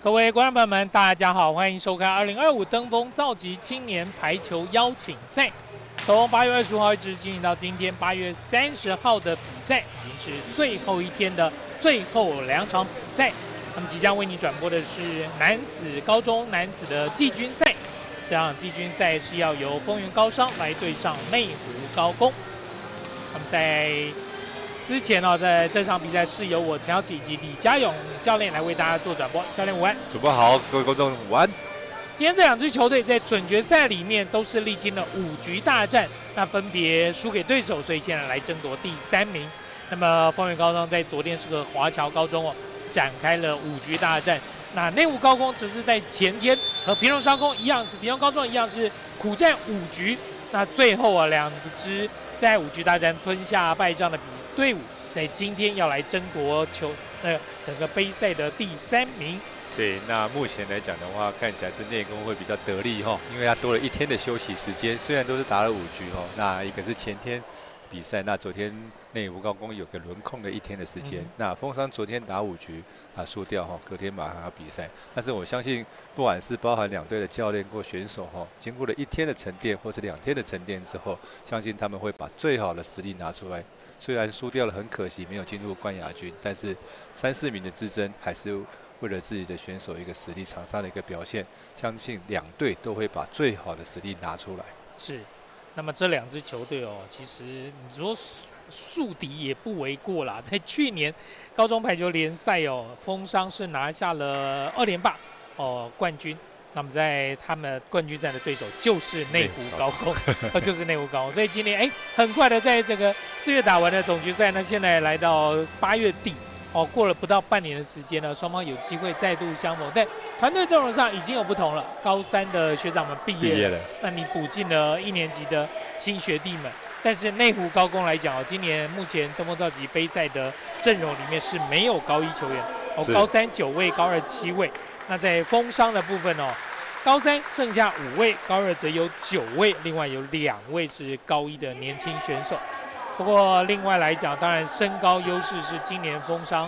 各位观众朋友们，大家好，欢迎收看2025登峰造极青年排球邀请赛。从8月25号一直进行到今天8月30号的比赛，已经是最后一天的最后2场比赛。那么即将为你转播的是男子高中男子的季军赛。这场季军赛是要由丰原高商来对上内湖高工。那么在之前在这场比赛是由我陈耀启以及李家勇教练来为大家做转播。教练午安，主播好，各位观众午安。今天这两支球队在准决赛里面都是历经了5局大战，那分别输给对手，所以现在来争夺第3名。那么丰原高中在昨天是个华侨高中展开了5局大战。那内湖高工只是在前天和屏东商工一样，屏东高中一样是苦战5局。那最后两支在5局大战吞下败仗的队伍，在今天要来争夺整个杯赛的第3名。对，那目前来讲的话，看起来是内攻会比较得力因为他多了1天的休息时间，虽然都是打了5局那一个是前天比赛，那昨天内湖高工有个轮空的1天的时间，那丰商昨天打5局输掉隔天马上要比赛，但是我相信不管是包含2队的教练或选手经过了1天的沉淀或是2天的沉淀之后，相信他们会把最好的实力拿出来。虽然输掉了很可惜没有进入冠亚军，但是3、4名的之争还是为了自己的选手一个实力场上的一个表现，相信2队都会把最好的实力拿出来。是，那么这2支球队其实你说宿敌也不为过啦。在去年高中排球联赛丰商是拿下了2连霸冠军。那么在他们冠军战的对手就是内湖高工，就是内湖高工。所以今年很快的在这个4月打完的总决赛呢，现在来到8月底过了不到半年的时间呢，双方有机会再度相逢。但团队阵容上已经有不同了，高3的学长们毕业了，那你补进了1年级的新学弟们。但是内湖高工来讲今年目前登峰造极杯赛的阵容里面是没有高1球员高3 9位，高2 7位。那在丰商的部分高3剩下5位，高2则有9位，另外有2位是高1的年轻选手。不过另外来讲，当然身高优势是今年丰商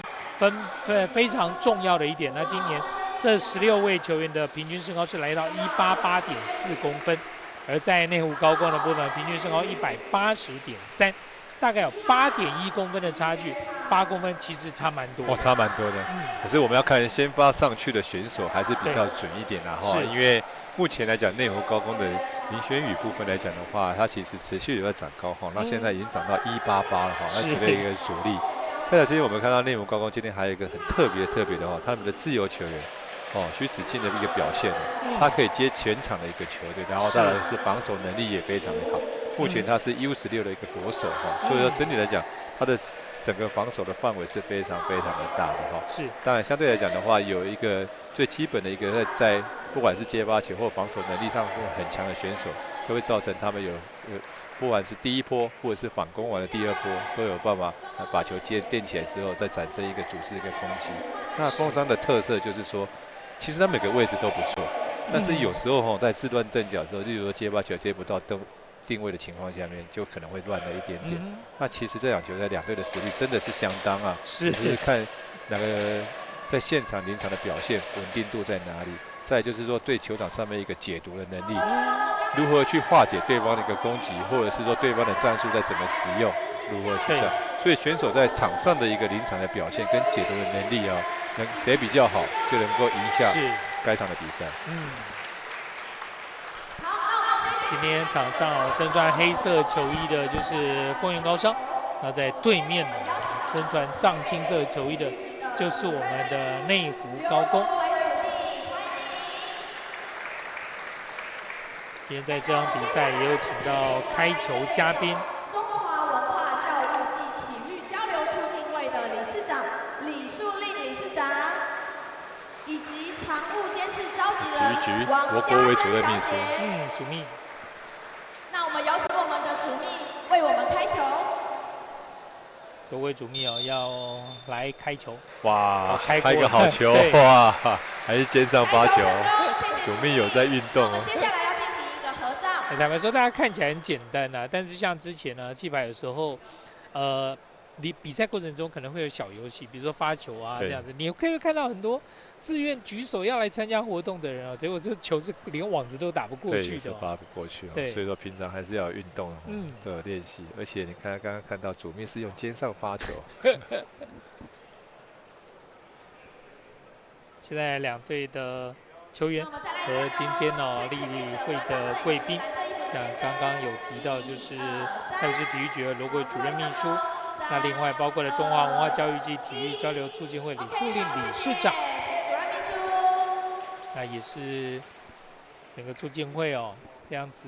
非常重要的一点。那今年这16位球员的平均身高是来到188.4公分，而在内湖高工的部分，平均身高180.3。大概有8.1公分的差距，8公分其实差蛮多。差蛮多的。可是我们要看先发上去的选手还是比较准一点因为目前来讲，内湖高工的林轩宇部分来讲的话，他其实持续有在长高那现在已经长到188了那绝对一个主力。再来，今天我们看到内湖高工今天还有一个很特别的他们的自由球员徐子敬的一个表现他可以接全场的一个球队，然后再来是防守能力也非常的好。目前他是U16的一个国手所以说整体来讲，他的整个防守的范围是非常的大的是，当然相对来讲的话，有一个最基本的一个在不管是接发球或防守能力上很强的选手，就会造成他们有不管是第一波或者是反攻完的第2波，都有办法把球垫起来之后，再产生一个组织一个攻击。那丰商的特色就是说，其实他每个位置都不错，但是有时候在自乱阵脚之后，例如说接发球接不到定位的情况下面，就可能会乱了一点点。那其实这场球赛2队的实力真的是相当只是看哪个在现场临场的表现稳定度在哪里。再来就是说对球场上面一个解读的能力，如何去化解对方的一个攻击，或者是说对方的战术在怎么使用，如何去这样。所以选手在场上的一个临场的表现跟解读的能力谁比较好，就能够赢下该场的比赛。今天场上身穿黑色球衣的就是丰原高商，那在对面身穿藏青色球衣的就是我们的内湖高工。今天在这场比赛也有请到开球嘉宾，中华文化教育暨体育交流促进会的理事长李树令理事长，以及常务监事召集人王国为主任秘书。主秘。那我们有请我们的主秘为我们开球。各位主秘要来开球。哇，开个好球哇，还是肩上发球。主秘有在运动接下来要进行一个合照。坦白说，大家看起来很简单但是像之前呢，气排有时候你比赛过程中可能会有小游戏，比如说发球啊对这样子，你可以看到很多自愿举手要来参加活动的人啊，结果这球是连网子都打不过对，去的、哦。也是发不过去哦。对所以说平常还是要有运动，嗯都有练习。而且你看刚刚看到主命是用肩上发球，现在两队的球员和今天哦例会的贵宾，像刚刚有提到，就是台北市体育局的罗贵主任秘书，那另外包括了中华文化教育暨体育交流促进会李树令理事长，那也是整个促进会哦这样子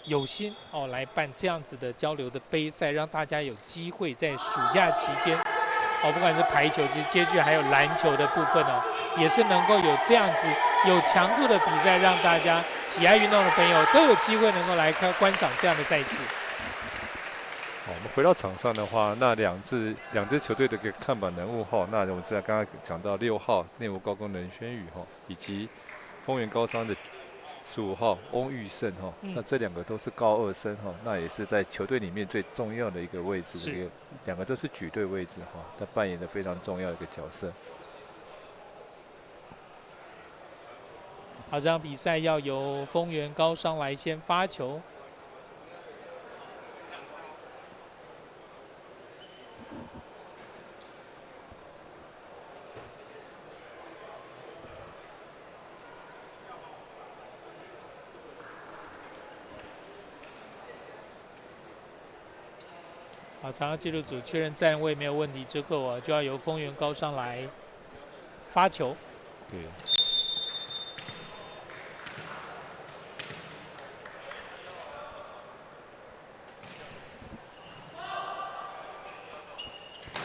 有心哦来办这样子的交流的杯赛，让大家有机会在暑假期间哦，不管是排球，其实接续还有篮球的部分哦，也是能够有这样子有强度的比赛，让大家喜爱运动的朋友都有机会能够来观赏这样的赛事。我们回到场上的话，那两支球队的一个看板人物哈，那我们刚刚讲到6号内湖高工任轩宇哈，以及丰原高商的15号翁玉胜哈，那这两个都是高2生哈，那也是在球队里面最重要的一个位置，两个都是举队位置哈，他扮演的非常重要的一个角色。好，这场比赛要由丰原高商来先发球。好，场上记录组确认站位没有问题之后啊，就要由丰原高商来发球。对。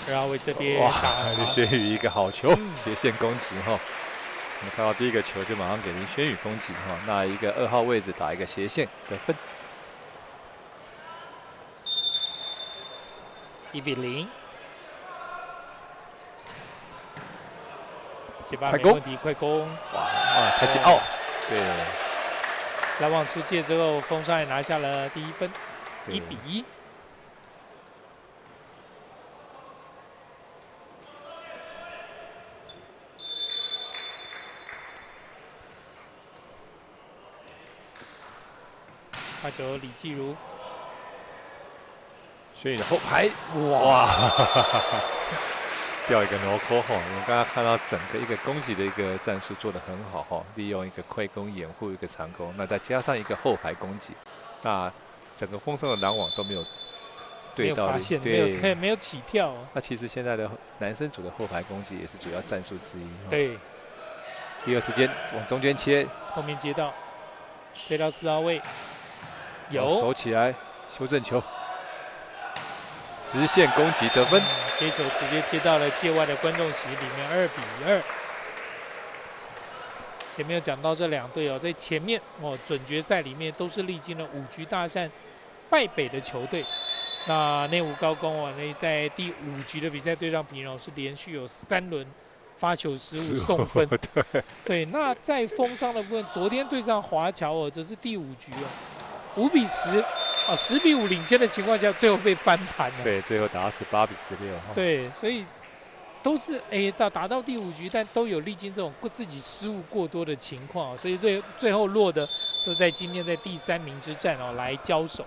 然后为这边哇，林轩宇一个好球，斜线攻击哈。我们看到第一个球就马上给林轩宇攻击哈，那一个2号位置打一个斜线得分。1比0，接发没问题，快攻！哇，太极奥，对，拦网出界之后，丰商也拿下了第1分，1比1。发球李继如。轩宇的后排，哇，掉一个挪扣哈。我们刚刚看到整个一个攻击的一个战术做得很好哈，利用一个快攻掩护一个长攻，那再加上一个后排攻击，那整个丰商的拦网都没有对到，对，没有起跳。那其实现在的男生组的后排攻击也是主要战术之一。对。第2时间往中间切，后面接到，推到4号位，有手起来，修正球。直线攻击得分，接球直接接到了界外的观众席里面，2比2。前面有讲到这两队哦，在前面哦准决赛里面都是历经了5局大战败北的球队。那内湖高工哦，那在第5局的比赛对上平荣是连续有3轮发球失误送分。对，那在丰商的部分，昨天对上华侨哦，则是第5局哦，5比10。10比5领先的情况下，最后被翻盘了。对，最后打18比16。对，所以都是打到第5局，但都有历经这种自己失误过多的情况，所以最后落的是在今天在第3名之战哦来交手，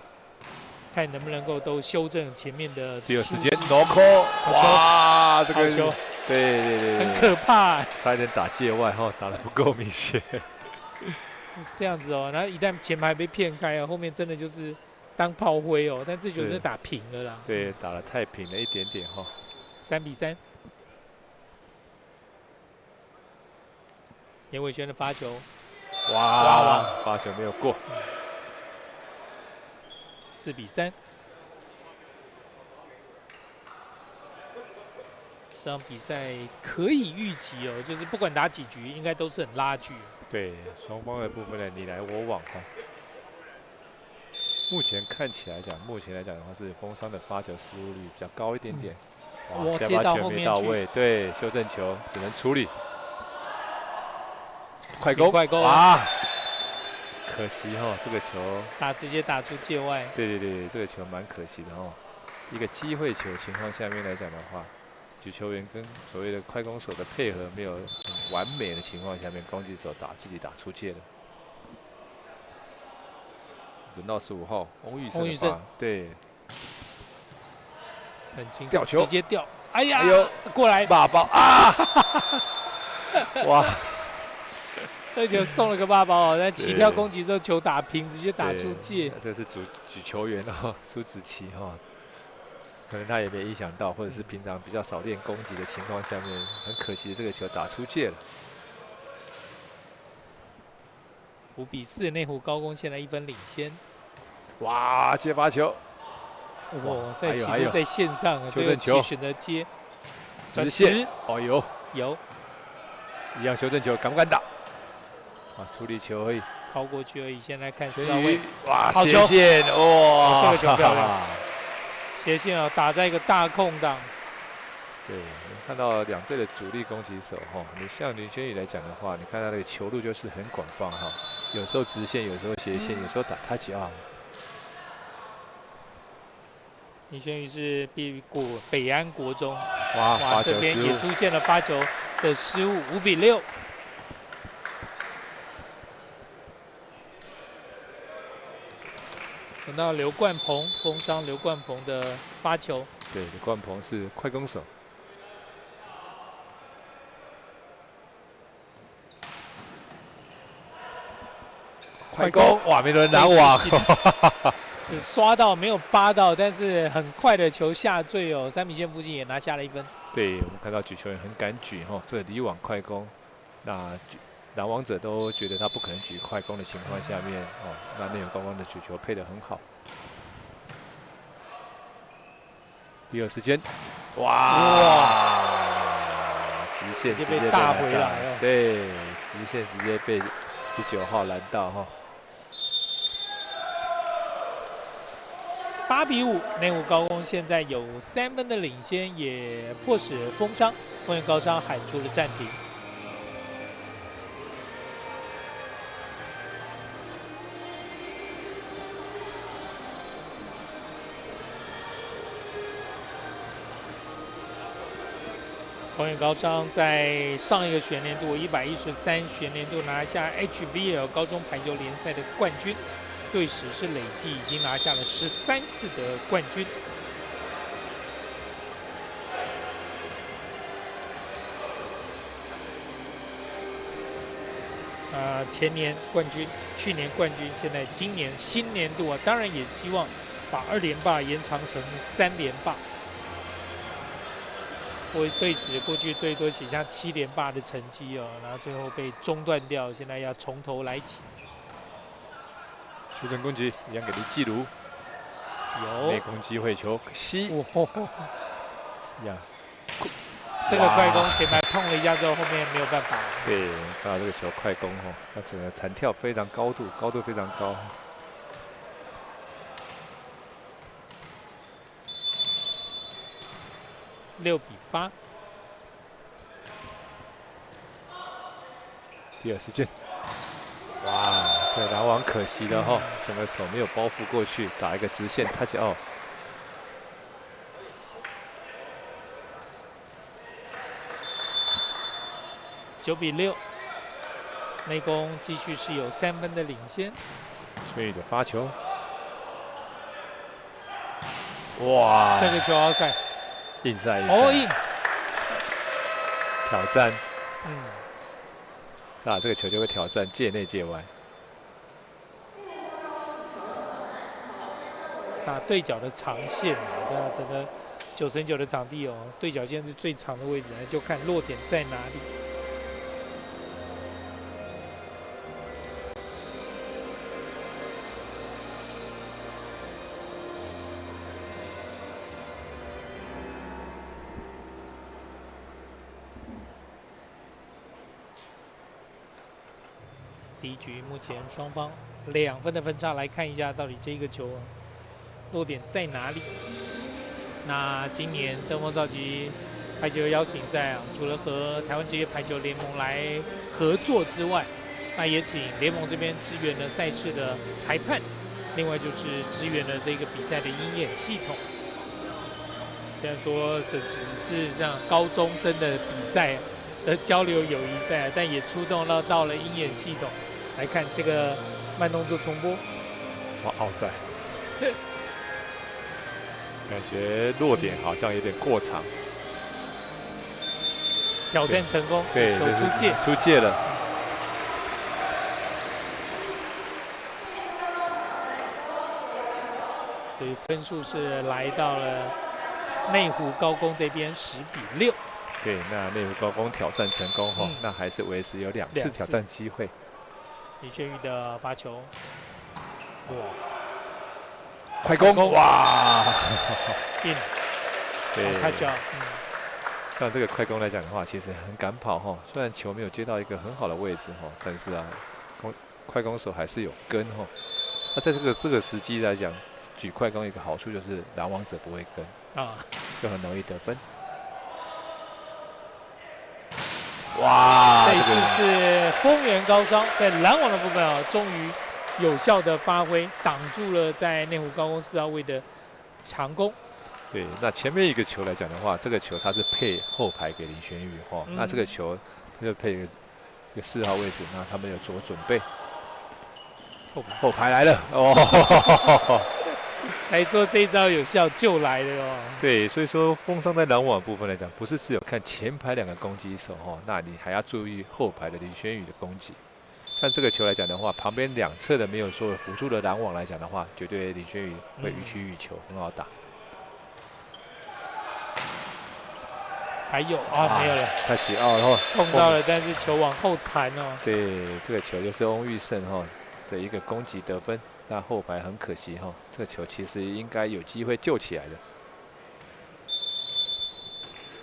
看能不能够都修正前面的。第2时间挪扣，哇，这个球，对，很可怕，差一点打界外哈，打得不够明显。这样子哦，然后一旦前排被骗开啊，后面真的就是当炮灰哦，但这球是打平了啦。对，打得太平了一点点哈。3比3，严伟轩的发球，哇，发球没有过。4比3，这场比赛可以预期哦，就是不管打几局，应该都是很拉锯。对，双方的部分呢，你来我往哈。目前看起来讲，的话是丰商的发球失误率比较高一点点。哇，下发球没到位，对，修正球只能处理。快攻啊！可惜哈，这个球直接打出界外。对，这个球蛮可惜的哦。一个机会球情况下面来讲的话，举球员跟所谓的快攻手的配合没有很完美的情况下面，攻击手自己打出界了。轮到15号翁玉胜，对，很清楚，吊球直接吊，哎呀，哎呦，过来，骂爆啊！哇，这球送了个8包哦，但起跳攻击之后球打平，直接打出界。这是举球员哦，苏子琪哈，可能他也没意想到，或者是平常比较少练攻击的情况下面，很可惜这个球打出界了。5比4，内湖高工现在1分领先。哇，接发球，哇，在起步在线上，修正球选择接直线，哦有一样修正球，敢不敢打？啊，处理球而已，靠过去而已。先来看4号位，哇，斜线，哇，这个球漂亮，斜线哦，打在一个大空档。对，看到2队的主力攻击手哈，你像林轩宇来讲的话，你看他的球路就是很广泛哈，有时候直线，有时候斜线，有时候打touch out。林轩宇是北安国中，哇，这边也出现了发球的失误，5比6。轮到刘冠鹏，封商刘冠鹏的发球。对，刘冠鹏是快攻手。快攻，哇，没人拦网。只刷到没有扒到，但是很快的球下坠哦，3米线附近也拿下了1分。对，我们看到举球员很敢举哈，这个离网快攻，那拦网者都觉得他不可能举快攻的情况下面哦，那内湖高工的举球配得很好。第2时间，哇，直线直接被大回来了，对，直线直接被19号拦到哈。8比5，内湖高工现在有3分的领先，也迫使封商高商喊出了暂停。丰原高商在上一个学年度113学年度拿下 HVL 高中排球联赛的冠军。队史是累计已经拿下了13次的冠军。前年冠军，去年冠军，现在今年新年度啊，当然也希望把2连霸延长成3连霸。队史过去最多写下7连霸的成绩哦，然后最后被中断掉，现在要从头来起。修正攻击一样给林继儒，有内攻机会球，吸，呀，这个快攻前排碰了一下之后，后面没有办法。对，看到这个球快攻哦，它整个弹跳非常高度非常高。6比8。第2时间，哇，这个拦网可惜了哈，整个手没有包覆过去，打一个直线touch out。9比6，内攻继续是有3分的领先。轩宇的发球，哇，这个球奥赛，硬赛all in，挑战，这个球就会挑战界内界外。打对角的长线啊，整个9×9的场地哦，对角线是最长的位置，就看落点在哪里。第一局目前双方2分的分差，来看一下到底这个球落点在哪里。那今年登峰造极排球邀请赛啊，除了和台湾职业排球联盟来合作之外，那也请联盟这边支援了赛事的裁判，另外就是支援了这个比赛的鹰眼系统。虽然说这只是像高中生的比赛的交流友谊赛，但也出动到了鹰眼系统来看这个慢动作重播。哇，奥赛，感觉落点好像有点过长。挑战成功，对，球出界，出界了。所以分数是来到了内湖高工这边10-6。对，那内湖高工挑战成功哈，那还是维持有2次挑战机会。李轩宇的发球，哇，快攻，哇，硬，对，他脚，像这个快攻来讲的话，其实很敢跑哈，虽然球没有接到一个很好的位置哈，但是啊，快攻手还是有跟哈。那在这个时机来讲，举快攻一个好处就是拦网者不会跟啊，就很容易得分。哇，这一次是丰原高商在拦网的部分啊，终于有效的发挥，挡住了在内湖高工4号位的强攻。对，那前面一个球来讲的话，这个球它是配后排给林轩宇哈，那这个球他就配一个4号位置，那他们有做准备。后排来了哦，来说这一招有效就来了哦。对，所以说风商在拦网部分来讲，不是只有看前排2个攻击手哈，那你还要注意后排的林轩宇的攻击。像这个球来讲的话，旁边2侧的没有说辅助的拦网来讲的话，绝对林轩宇会予取予求，很好打。还有啊，没有了，太起奥了哈，碰到了，但是球往后弹哦。对，这个球就是翁玉胜哈的一个攻击得分，那后排很可惜哈，这个球其实应该有机会救起来的。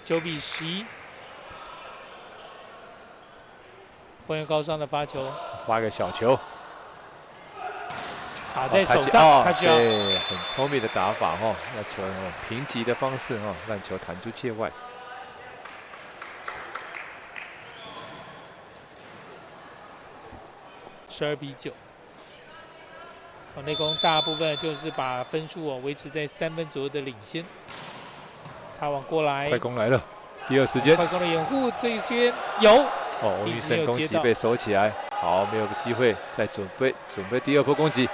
9-11，丰原高商的发球，发个小球，打在手上，对，很聪明的打法哈，那球平击的方式哈，让球弹出界外。12-9。内攻大部分就是把分数维持在3分左右的领先。擦网过来，快攻来了，第2时间，快攻的掩护这一些有。哦，翁玉胜攻击被收起来，好，没有机会，再准备第2波攻击。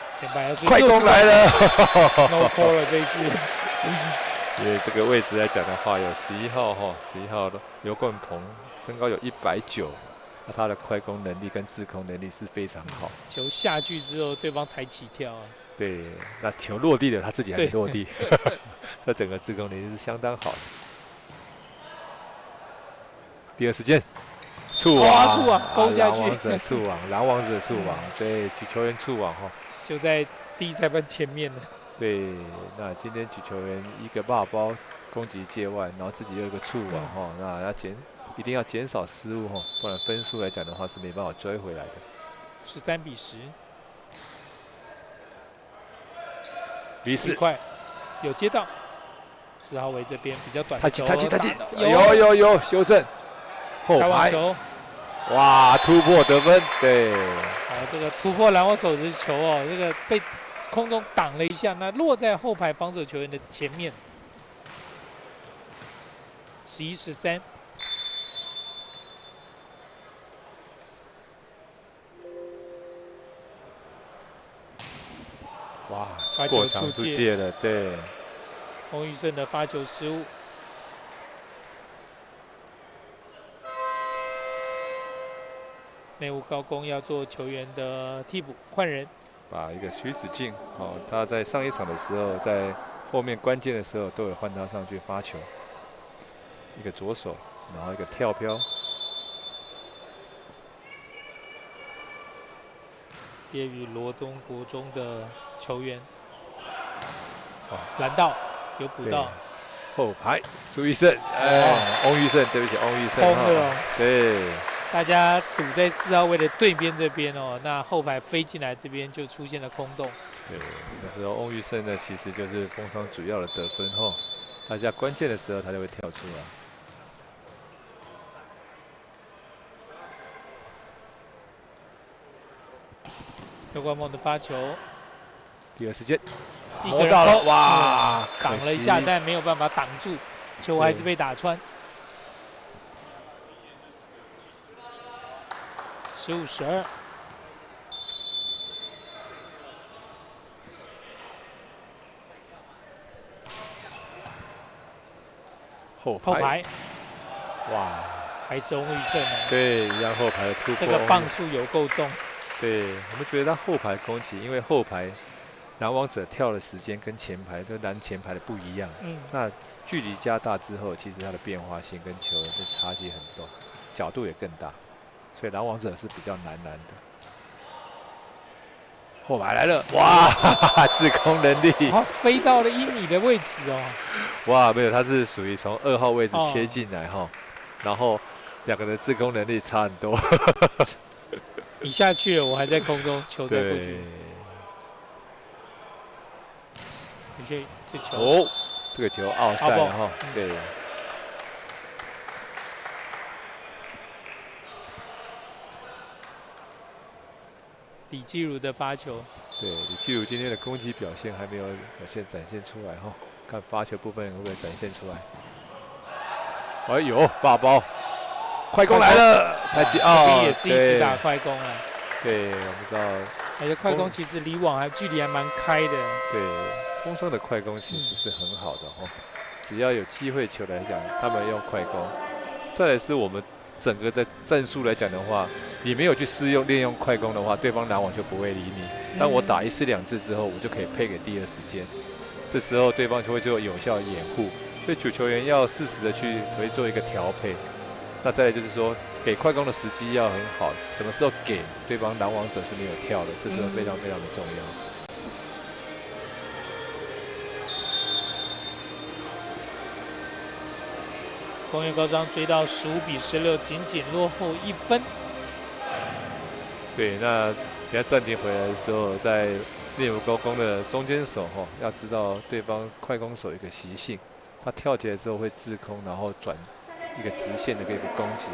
快攻来了 ，no call 了这一次。因为这个位置来讲的话，有11号哈，11号的刘冠鹏，身高有190。那他的快攻能力跟制空能力是非常好。球下去之后，对方才起跳啊。对，那球落地了，他自己还没落地，这整个制空能力是相当好的。第2时间，触网，勾下去，拦网者触网，拦网者触网，对，举球员触网哈，就在第一裁判前面了。对，那今天举球员一个霸包攻击界外，然后自己又一个触网哈，那一定要减少失误哈，不然分数来讲的话是没办法追回来的。13-10。B4快，有接到4号位这边比较短的球，太近，有修正，后排，哇，突破得分，对，这个突破拦网手的球哦，这个被空中挡了一下，那落在后排防守球员的前面。11-13。哇，过场出界了，对。翁玉胜的发球失误。内湖高工要做球员的替补换人，把一个徐子敬，他在上一场的时候，在后面关键的时候都有换他上去发球，一个左手，然后一个跳飘。毕业于罗东国中的球员，拦到，有补到，后排苏玉胜，翁玉胜，对不起，翁玉胜，对，大家堵在4号位的对边这边哦，那后排飞进来这边就出现了空洞。对，那时候翁玉胜呢，其实就是风商主要的得分哈，大家关键的时候他就会跳出来。刘冠梦的发球，第2时间，一个人到了，哇，挡了一下，但没有办法挡住。球还是被打穿。15-12。后后排，哇，还是洪宇胜啊。对，一样后排的突破。这个磅数有够重。对，我们觉得他后排攻击，因为后排拦网者跳的时间跟前排跟拦前排的不一样。那距离加大之后，其实它的变化性跟球的差距很多，角度也更大，所以拦网者是比较难拦的。后排来了，哇，自控能力，飞到了1米的位置哦。哇，没有，他是属于从2号位置切进来哈，然后两个人自控能力差很多。你下去了，我还在空中，球再过去。这球哦，这个球奥赛了哈，对。李继儒的发球，对，李继儒今天的攻击表现还没有展现出来哈，看发球部分会不会展现出来。哎呦，大包，快攻来了，太极奥也是一直打快攻啊。对，我们知道，而且快攻其实离网距离还蛮开的。对，风霜的快攻其实是很好的哈，只要有机会球来讲，他们用快攻。再来是我们整个的战术来讲的话，你没有去利用快攻的话，对方拦网就不会理你。当我打1次2次之后，我就可以配给第2时间，这时候对方就会做有效的掩护。所以主球员要适时的去做一个调配。那再来就是说，给快攻的时机要很好，什么时候给对方拦网者是没有跳的，这是非常非常的重要。工业高中追到15-16，仅仅落后1分。对，那等下暂停回来的时候，在练武高攻的中间手要知道对方快攻手一个习性，他跳起来之后会滞空，然后转一个直线的一个攻击。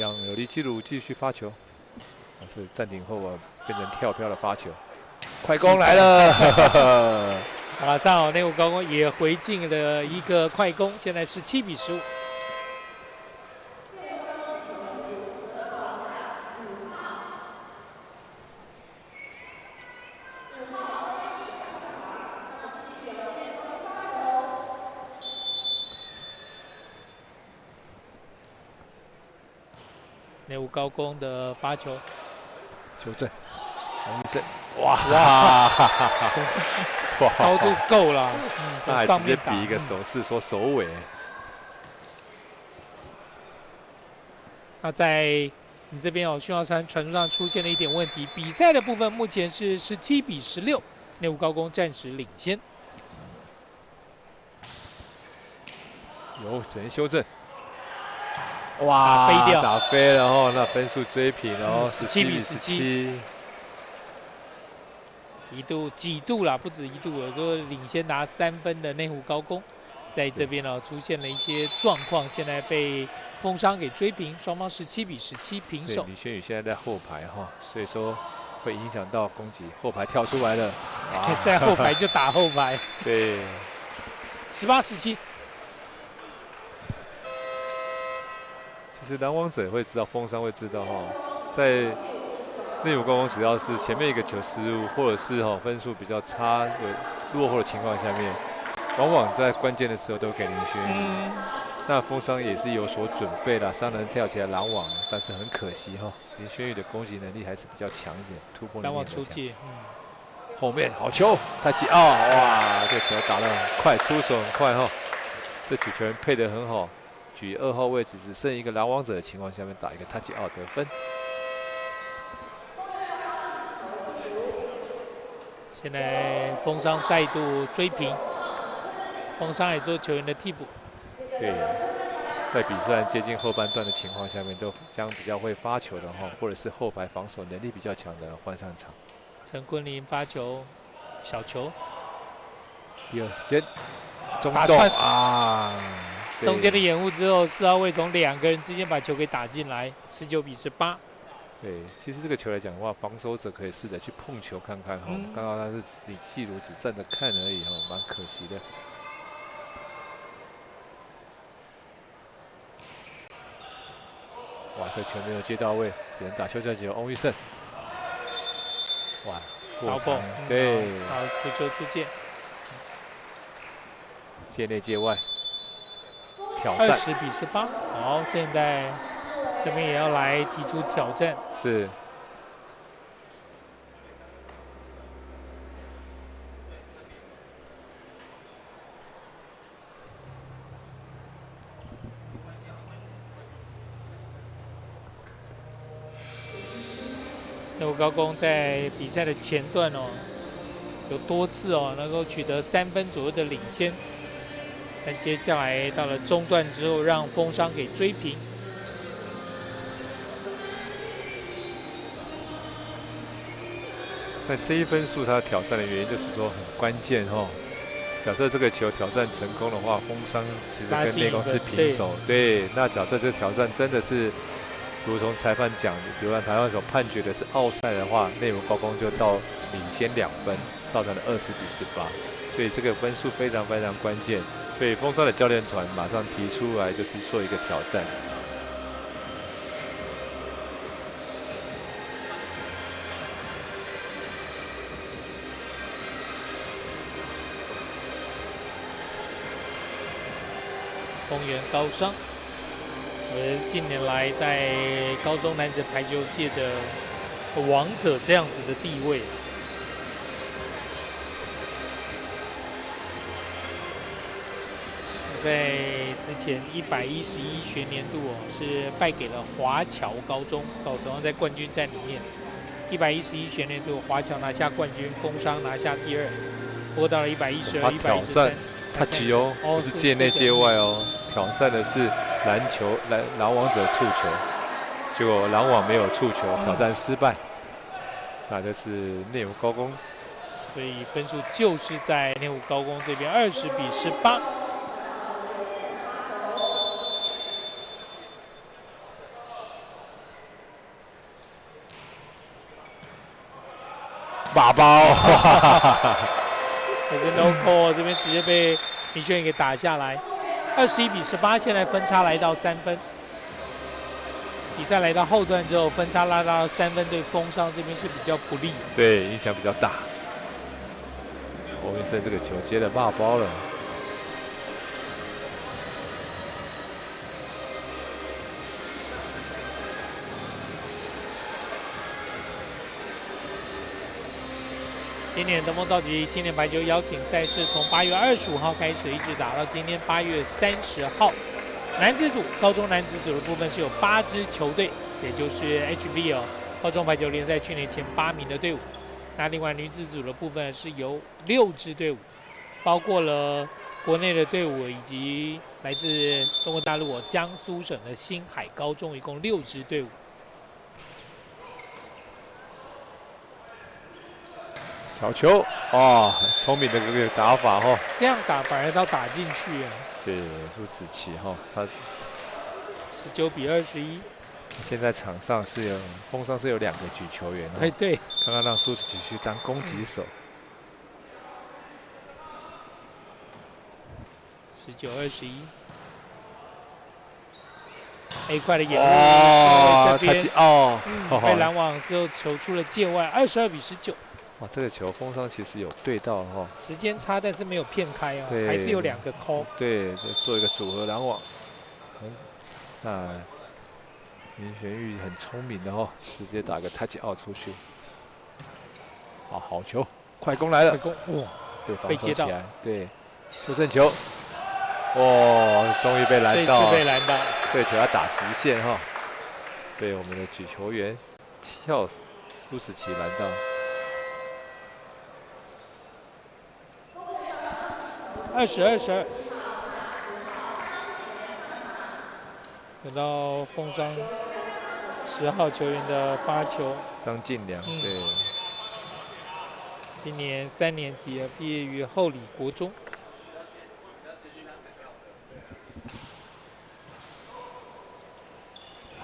让有李继儒继续发球，这暂停后变成跳飘的发球。快攻来了！马上内湖高工也回敬了一个快攻，现在是17-15。内湖高工的发球，修正，洪宇胜。哇，高度够了，那还直接比一个手势说首尾。那在你这边讯号传输上出现了一点问题，比赛的部分目前是17-16，内湖高工暂时领先。有，只能修正。哇，飞掉，打飞了哦，那分数追平哦，17-17。几度啦，不止1度了，都领先拿3分的内湖高工，在这边出现了一些状况，现在被风商给追平，双方17-17平手。李轩宇现在在后排所以说会影响到攻击，后排跳出来了，在后排就打后排。对，18-17。其实拦网者会知道，风商会知道在内湖高工只要是前面一个球失误，或者是分数比较差、落后的情况下面，往往在关键的时候都给林轩宇。那风商也是有所准备啦，商人跳起来拦网，但是很可惜林轩宇的攻击能力还是比较强一点，突破能力比较强。拦网出界，后面好球，太极奥，哇，这球打得很快，出手很快这举球员配得很好，举2号位置只剩一个拦网者的情况下面打一个太极奥得分。现在风商再度追平，风商也做球员的替补。对，在比赛接近后半段的情况下面，都将比较会发球的或者是后排防守能力比较强的换上场。陈坤林发球，小球，第2时间，中洞啊！中间的掩护之后，4号位从2个人之间把球给打进来，19-18。对，其实这个球来讲的话，防守者可以试着去碰球看看哈。刚刚他是李继儒只站着看而已哈，蛮可惜的。哇，这球没有接到位，只能打球再球。翁玉胜，哇，过场，对，好，足球出界，界内界外，挑战20比18。好，现在这边也要来提出挑战。是。内湖高工在比赛的前段哦，有多次哦能够取得3分左右的领先，但接下来到了中段之后，让风商给追平。但这一分数他挑战的原因就是说很关键哦。假设这个球挑战成功的话，风商其实跟内攻是平手。对，那假设这个挑战真的是如同裁判讲，流浪裁判所判决的是奥赛的话，内湖高工就到领先2分，造成了20比18。所以这个分数非常非常关键。所以风商的教练团马上提出来，就是做一个挑战。丰原高商，近年来在高中男子排球界的王者这样子的地位。在之前111学年度哦，是败给了华侨高中，同样在冠军战里面，111学年度华侨拿下冠军，风商拿下第2。不过到了112、113。touch 哦，不是界内界外哦，挑战的是篮球拦网者触球，结果拦网没有触球，挑战失败，那就是内湖高工，所以分数就是在内湖高工这边20比18。把包。可是 no call 这边直接被林轩宇给打下来，21比18，现在分差来到3分。比赛来到后段之后，分差拉到3分，对风商这边是比较不利。对，影响比较大。欧云胜这个球接的骂包了。今年登峰造极青年排球邀请赛事从8月25号开始，一直打到今天8月30号。男子组、高中男子组的部分是有8支球队，也就是 HBL 高中排球联赛去年前8名的队伍。那另外女子组的部分是由6支队伍，包括了国内的队伍以及来自中国大陆江苏省的星海高中，一共6支队伍。小球哦，很聪明的这个打法哦。这样打反而到打进去啊。对，苏子琪哈，他19比21。现在场上是有风商是有2个举球员哦。哎，对，刚刚让苏子琪去当攻击手。19、21。A 快的掩护，哦，这边哦，被拦网之后球出了界外，22比19。哇，这个球风商其实有对到哦，时间差，但是没有骗开哦，对，还是有2个 call。对，做一个组合拦网。那林玄玉很聪明的哦，直接打个 touch out 出去。好球，快攻来了！快攻，哇，对方被接到，对，修正球，哇，终于被拦到，这次被拦到，这个球要打直线哈，被我们的举球员跳苏子琪拦到。20-22。等到风张10号球员的发球，张晋良，对，今年3年级啊，毕业于后里国中。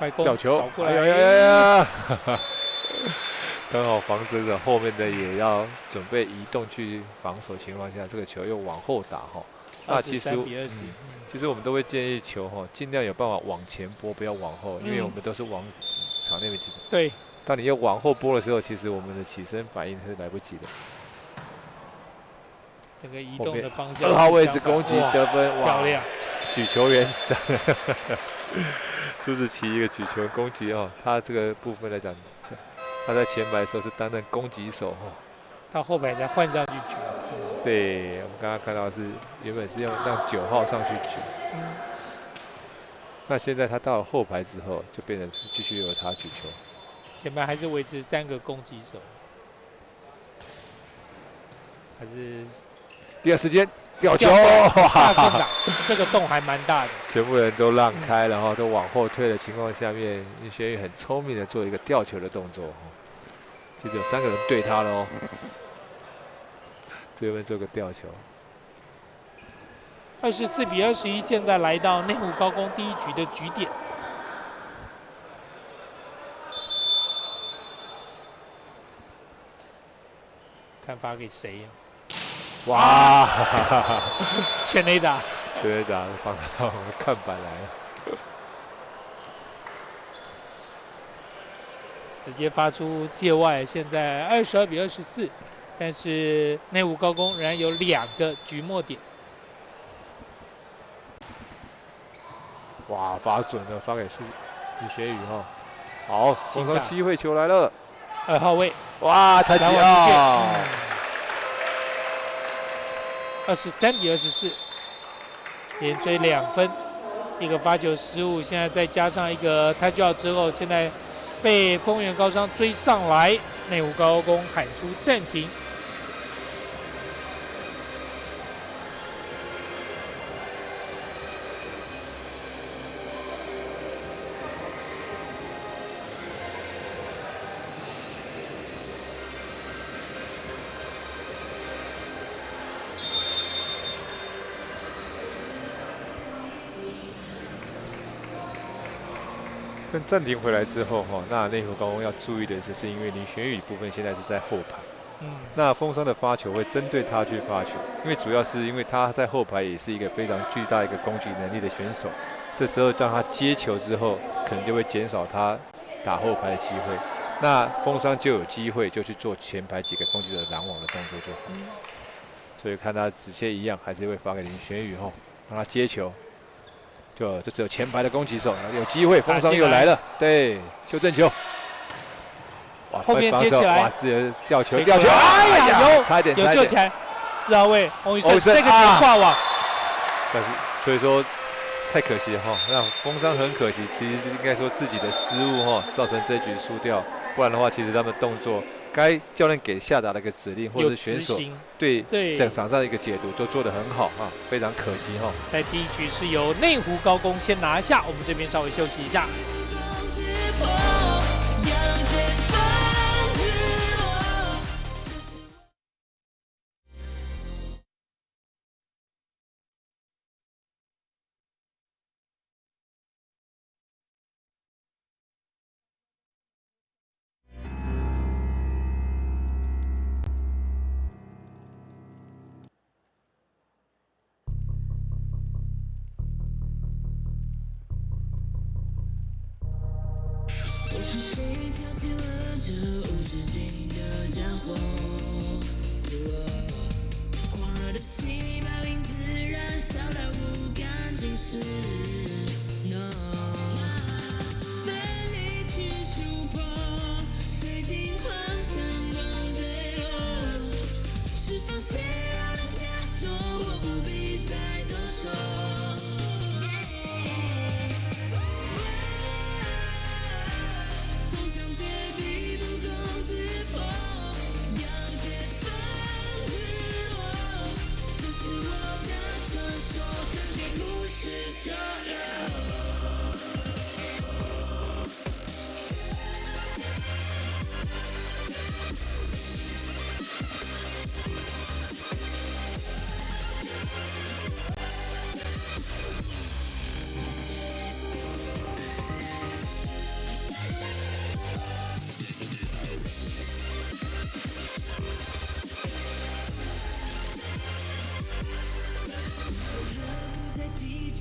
快攻吊球扫，过来，呀！刚好防守者后面的也要准备移动去防守情况下，这个球又往后打哈。那其实我们都会建议球哈，尽量有办法往前拨，不要往后，因为我们都是往场内面去。对。当你要往后拨的时候，其实我们的起身反应是来不及的。这个移动的方向。2号位置攻击得分，漂亮！举球员，苏子琪一个举球攻击哦，他这个部分来讲，他在前排的时候是担任攻击手哦，到后排再换上去举。对，我们刚刚看到是原本是让9号上去举，那现在他到了后排之后，就变成是继续由他举球。前排还是维持3个攻击手，还是第二时间吊球，大空档，这个洞还蛮大的。全部人都让开，然后都往后退的情况下面，林轩宇很聪明的做一个吊球的动作，接着有3个人对他了哦，这边做个吊球。24比21，现在来到内湖高工第一局的局点。看发给谁呀？哇！全垒打，全垒打放到我们看板来了，直接发出界外。现在22比24，但是内湖高工仍然有2个局末点。哇，发准了，发给李学宇哈。好，风双机会球来了，2号位，哇，太极啊！23比24，连追2分，一个发球失误，现在再加上一个touch out之后，现在被丰原高商追上来，内湖高工喊出暂停。跟暂停回来之后哈，那内湖高工要注意的是因为林玄宇部分现在是在后排，那风霜的发球会针对他去发球，因为主要是因为他在后排也是一个非常巨大一个攻击能力的选手，这时候当他接球之后，可能就会减少他打后排的机会，那风霜就有机会就去做前排几个攻击者拦网的动作就好，所以看他直线一样，还是会发给林玄宇后，让他接球。就只有前排的攻击手有机会，风霜又来了，对，修正球，哇，后面接起来，哇，自己吊球，哎呀，差一点，有救起来，4号位洪宇胜，这个点挂网，但是所以说太可惜哈，那风霜很可惜，其实是应该说自己的失误哈，造成这局输掉，不然的话，其实他们动作。该教练给下达的一个指令，或者是选手对整场上的一个解读都做得很好啊，非常可惜哈。在第一局是由内湖高工先拿下，我们这边稍微休息一下。是谁挑起了这无止境的战火？狂热的心把名字燃烧到不敢直视。No， 奋力去触碰，随尽狂成功坠落。是否卸下的枷锁，我不必再多说。说，看见故事所有。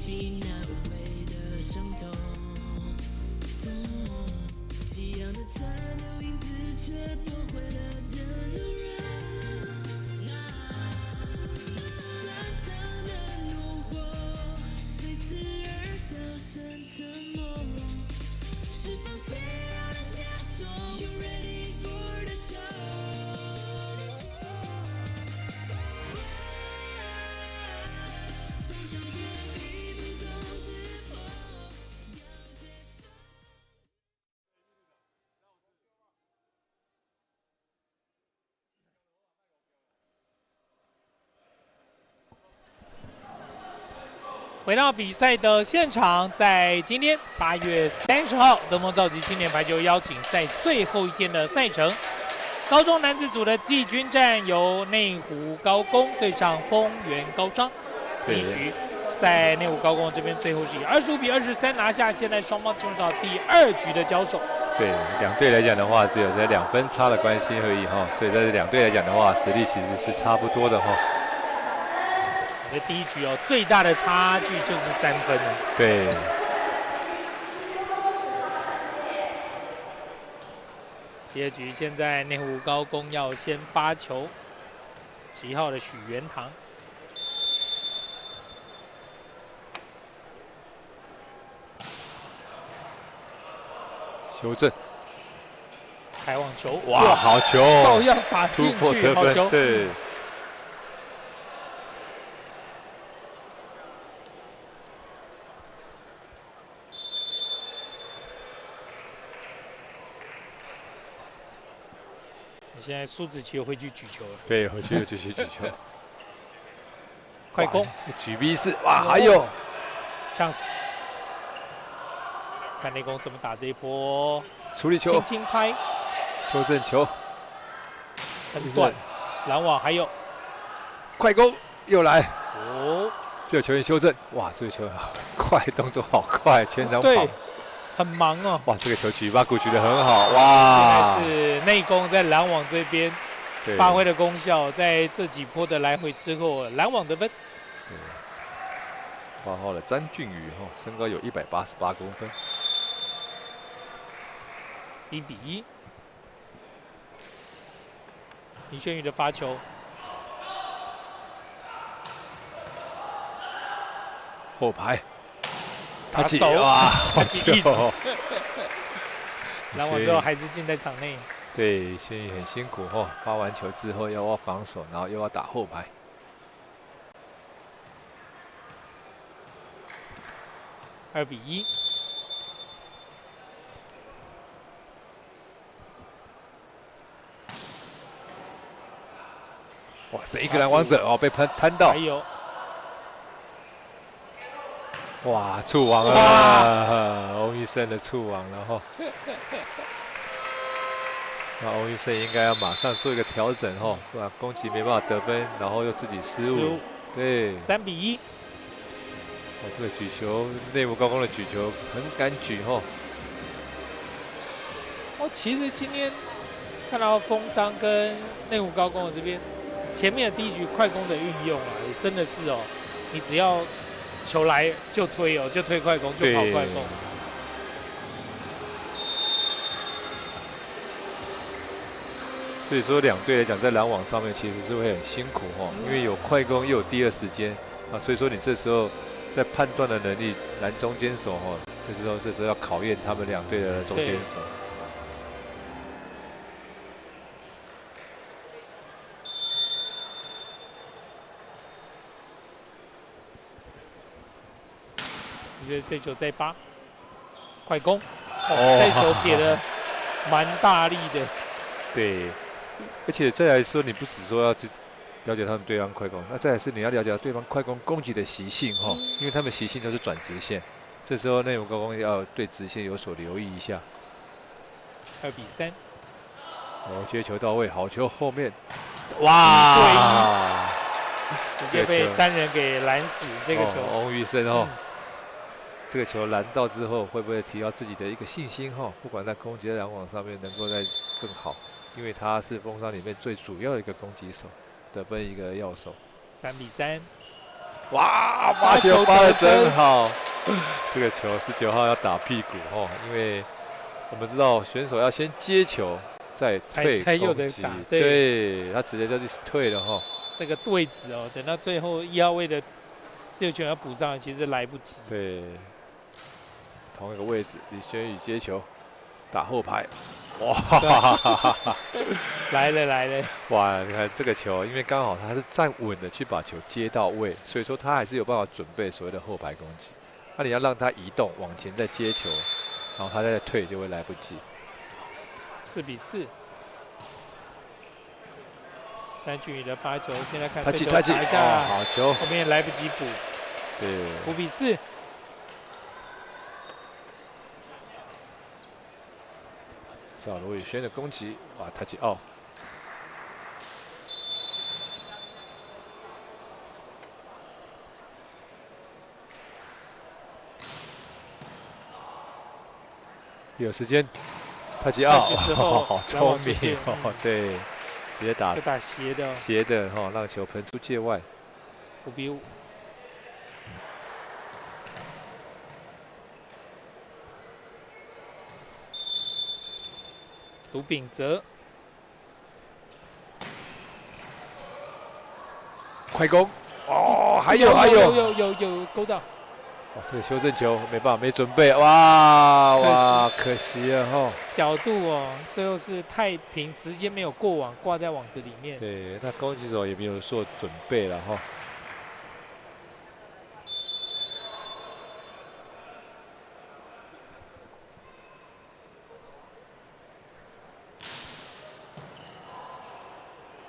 起那无谓的伤痛。激昂的残留影子却夺回了真的人。战场的怒火随死而销声沉默。是否血肉的枷锁 ？You ready for the show？ 总想天地不攻自破。回到比赛的现场，在今天8月30号，德丰召集青年排球邀请赛最后一天的赛程。高中男子组的季军战由内湖高工对上丰原高商，第一局在内湖高工这边最后是以25比23拿下，现在双方进入到第2局的交手。对，两队来讲的话，只有在2分差的关系而已哈，所以在这两队来讲的话，实力其实是差不多的哈。这第一局哦，最大的差距就是3分了。对。第2局现在内湖高工要先发球，11号的许元堂。修正，开网球，哇，好球！照样打进去，好球！对。现在苏子琪又回去举球了，对，回去又继续举球，快攻，举 B 4，哇，还有呛死！看内攻怎么打这一波，处理球，轻轻拍，修正球，很短，拦网还有快攻又来，哦，这个球员修正，哇，这个球好快，动作好快，全场跑。对，很忙哦。哇，这个球举把鼓举得很好，哇！现在是内攻在拦网这边发挥的功效，在这几波的来回之后，拦网得分。8号的詹俊宇哈，身高有188公分，1比1。林轩宇的发球，后排。打手哇，好球！拦网之后还是进在场内。对，轩宇很辛苦哈，发完球之后又要防守，然后又要打后排。2比1。哇，这一个拦网者哦，被摊到。还有。哇，触网了！欧医生的触网了哈。那欧医生应该要马上做一个调整哈，不然攻击没办法得分，然后又自己失误。对，3比1。哦，这个举球，内湖高工的举球很敢举哈。哦，其实今天看到丰商跟内湖高工的这边前面的第一局快攻的运用啊，也真的是哦，你只要球来就推哦，就推快攻，就跑快攻。所以说两队来讲，在拦网上面其实是会很辛苦哈，因为有快攻又有第2时间啊，所以说你这时候在判断的能力，拦中间手哈，这时候要考验他们两队的中间手。我觉得这球再发，快攻，这球撇的蛮大力的。对，而且再来说，你不只说要去了解他们对方快攻，那再来是你要了解对方快攻攻击的习性哈，因为他们习性都是转直线，这时候内湖高工要对直线有所留意一下。2比3。哦，接球到位，好球，后面，哇！直接被单人给拦死，这个球。翁玉生哦。这个球拦到之后，会不会提高自己的一个信心哈？不管在攻击的拦网上面能够再更好，因为他是丰商里面最主要的一个攻击手，得分一个要手。3比3。哇，发球发的真好。这个球19号要打屁股哦，因为我们知道选手要先接球，再退才有的攻击打。对，他直接就是退了哈。这个位置哦，等到最后1号位的自由球要补上，其实来不及。对，同一个位置，李轩宇接球，打后排。哇！来了！哇，你看这个球，因为刚好他是站稳的去把球接到位，所以说他还是有办法准备所谓的后排攻击。那你要让他移动往前再接球，然后他再退就会来不及。4比4。詹俊宇的发球，现在看他这球打打一下，好球，后面也来不及补。对，5比4。是罗宇轩的攻击，哇，他击奥。有时间，他击奥，好聪明哦，对，直接打斜的，斜的哈，让球喷出界外。5比5。卢秉哲，快攻！哦，还有勾到！哦，这个修正球没办法，没准备，哇，可惜了哈。角度哦，最后是太平，直接没有过网，挂在网子里面。对，那攻击手也没有做准备了哈。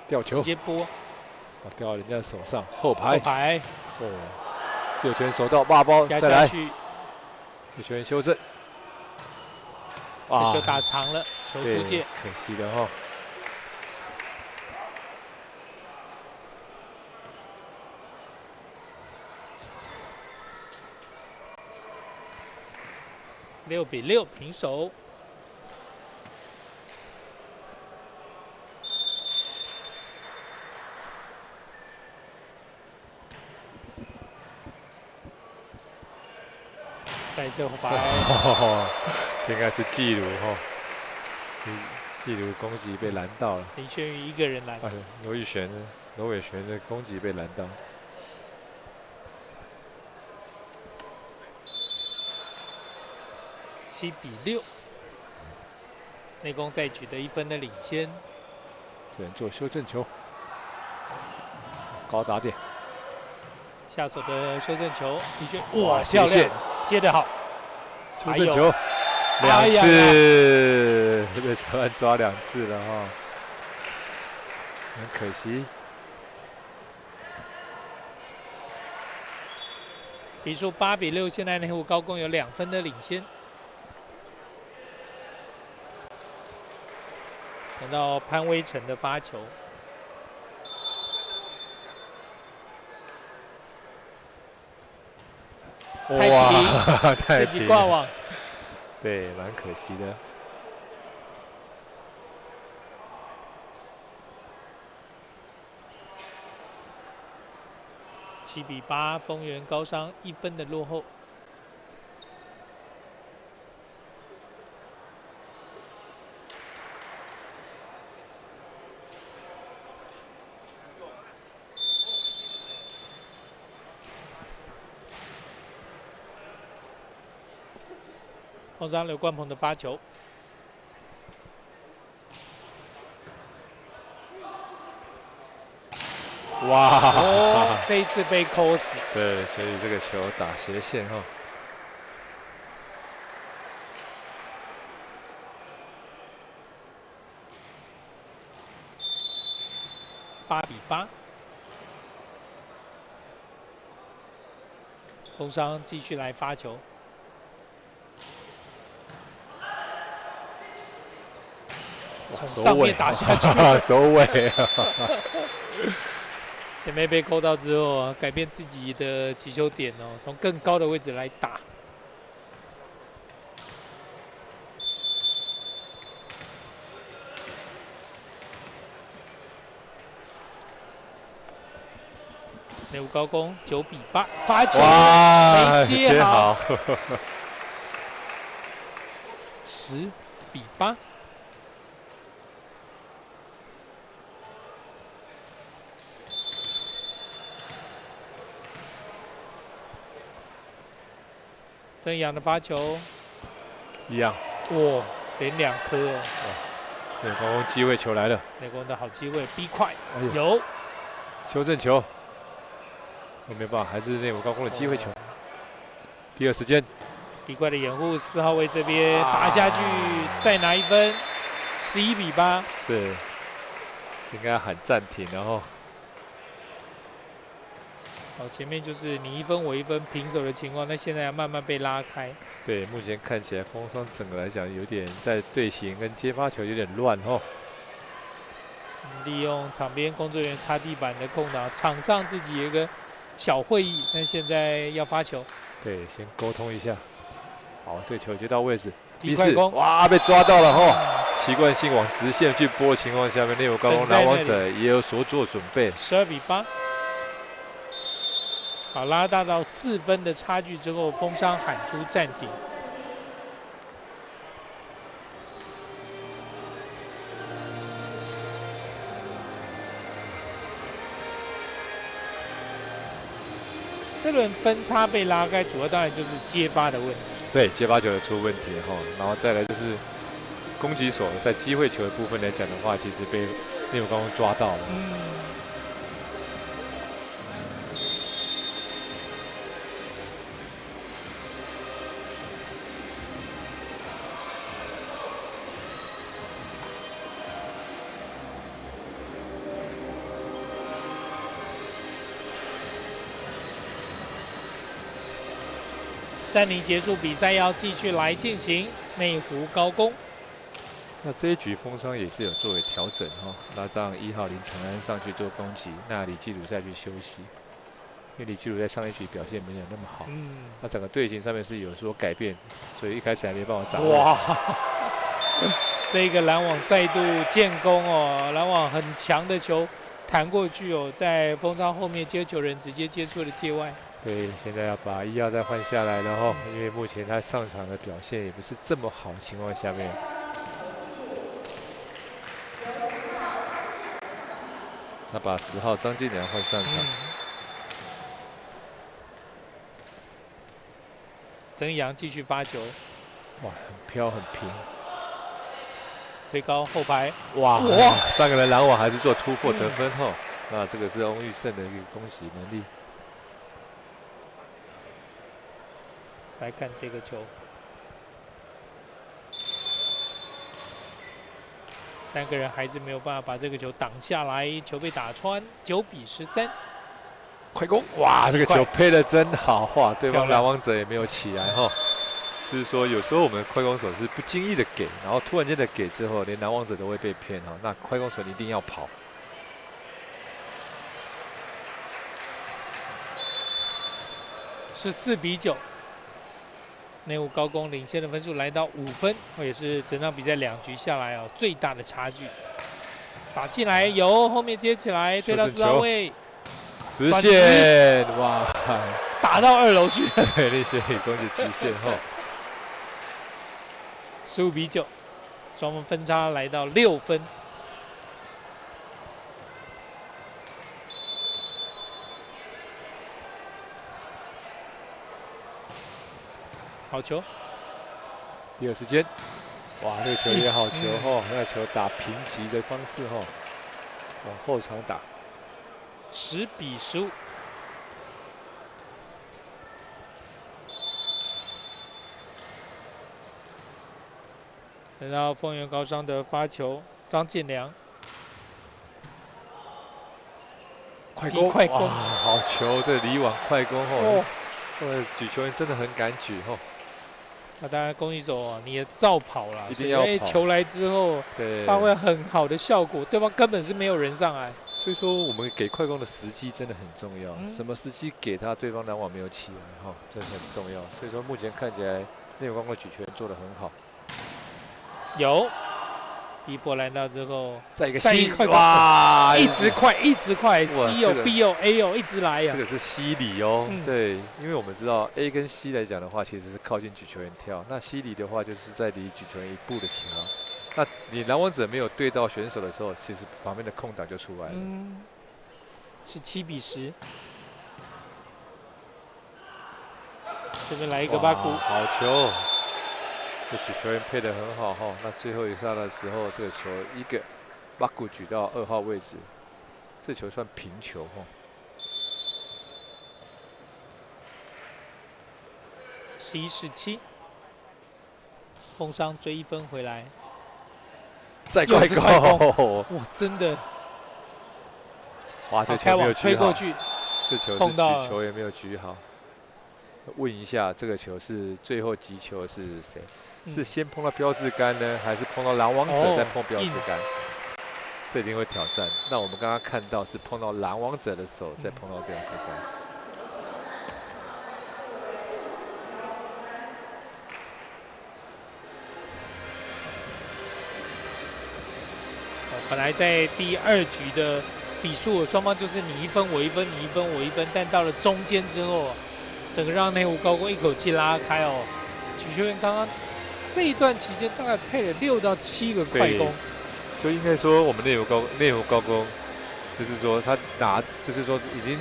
吊球，直接拨，掉到人家手上，后排，哦，自由拳手到8包，再来，自由拳修正，哇，就打长了，球出界，可惜了哈。6比6平手。在这后排，这应该是纪录哈，纪录攻击被拦到了。林轩宇一个人拦。罗伟璇的攻击被拦到。7比6，内攻再取得1分的领先。只能做修正球，高打点。下手的修正球，李轩，哇，漂亮，接得好。修正球，2次，被裁判抓2次了哈，很可惜。比数8比6，现在内湖高工有2分的领先。等到潘威成的发球。哇，太平，自己挂网，对，蛮可惜的。7比8，丰原高商1分的落后。后场刘冠鹏的发球，哇！哦，这一次被扣死。对，所以这个球打斜线哈。8比8，工商继续来发球。从上面打下去，首尾，前面被扣到之后啊，改变自己的击球点哦，从更高的位置来打。内务高工9比8，发球哇，没接好好， ，10比8。曾阳的发球，一样。哇，连2颗哦。内务高工机会球来了，内功的好机会，B 快哎呦有，修正球，没办法，还是内务高工的机会球。第二时间， B 快的掩护，4号位这边打下去，再拿1分，11比8。是应该喊暂停，然后好，前面就是你1分我1分平手的情况，那现在要慢慢被拉开。对，目前看起来风霜整个来讲有点在队形跟接发球有点乱哦。利用场边工作人员擦地板的空档，场上自己有一个小会议，但现在要发球。对，先沟通一下。好，这个球接到位置，第快攻，哇，被抓到了吼！习惯性往直线去拨的情况下面，内务高工拦网者也有所做准备。12比8。好，拉大到4分的差距之后，风商喊出暂停。这轮分差被拉开，主要当然就是接发的问题。对，接发球有出问题哈，然后再来就是攻击手在机会球的部分来讲的话，其实被内务高工抓到了。暂停结束，比赛要继续来进行。内湖高工，那这一局风霜也是有作为调整哈，那让1号林承安上去做攻击，那李基鲁再去休息，因为李基鲁在上一局表现没有那么好，那整个队形上面是有所改变，所以一开始还没办法掌握。哇，这个拦网再度建功哦，拦网很强的球弹过去哦，在风霜后面接球人直接接触了界外。对，现在要把1号再换下来了哈，因为目前他上场的表现也不是这么好的情况下面。那把10号张晋良换上场。曾阳继续发球，哇，很飘很平，推高后排，哇，上个人拦网还是做突破得分哈，那这个是翁玉胜的一个攻击能力。来看这个球，3个人还是没有办法把这个球挡下来，球被打穿，9比13。快攻！哇，这个球配的真好，哇，对方拦网者也没有起来哈。就是说，有时候我们快攻手是不经意的给，然后突然间的给之后，连拦网者都会被骗哈。那快攻手一定要跑。是4比9。内务高工领先的分数来到5分，也是整场比赛2局下来哦最大的差距。打进来有，后面接起来，推到4号位，直线，哇，打到2楼去。对，力学理攻击直线后，15比9，双方分差来到6分。好球！第二时间，哇，这个球也好球哈，那个球打平击的方式哈，往后场打。10比15。等到丰原高商的发球，张建良，快攻，快攻，好球！这离网快攻后，举球员真的很敢举哈。那当然，攻击手啊，你也照跑了，一定要跑。球来之后，对，发挥很好的效果，对方根本是没有人上来。所以说，我们给快攻的时机真的很重要。什么时机给他，对方拦网没有起来哈，这很重要。所以说，目前看起来内务高工的举球员做得很好。有第一波来到之后，再一个再一 C， 快攻哇，一直快，一直快，C 哦这个，B 哦，A 哦，一直来呀这。个是 C 里哦，嗯对，因为我们知道 A 跟 C 来讲的话，其实是靠近举球员跳，那 C 里的话就是在离举球员一步的情况。那你拦网者没有对到选手的时候，其实旁边的空档就出来了。嗯，是7-10。这边来一个哇巴古，好球，这举球员配得很好哈。那最后一下的时候，这个球一个巴古举到2号位置，这球算平球哈。 11-17，风商追1分回来，再又是快攻！哇，真的，哇，这好开网球没有举好，推过去，这球是碰到了举球也没有举好。问一下，这个球是最后击球是谁？是先碰到标志杆呢，还是碰到拦网者再碰标志杆？这一定会挑战。那我们刚刚看到是碰到拦网者的手，再碰到标志杆。 本来在第2局的比数，双方就是你1分我1分，你1分我1分，但到了中间之后，整个让内湖高工一口气拉开哦。举球员刚刚这一段期间大概配了6到7个快攻，就应该说我们内湖高工，就是说他就是说已经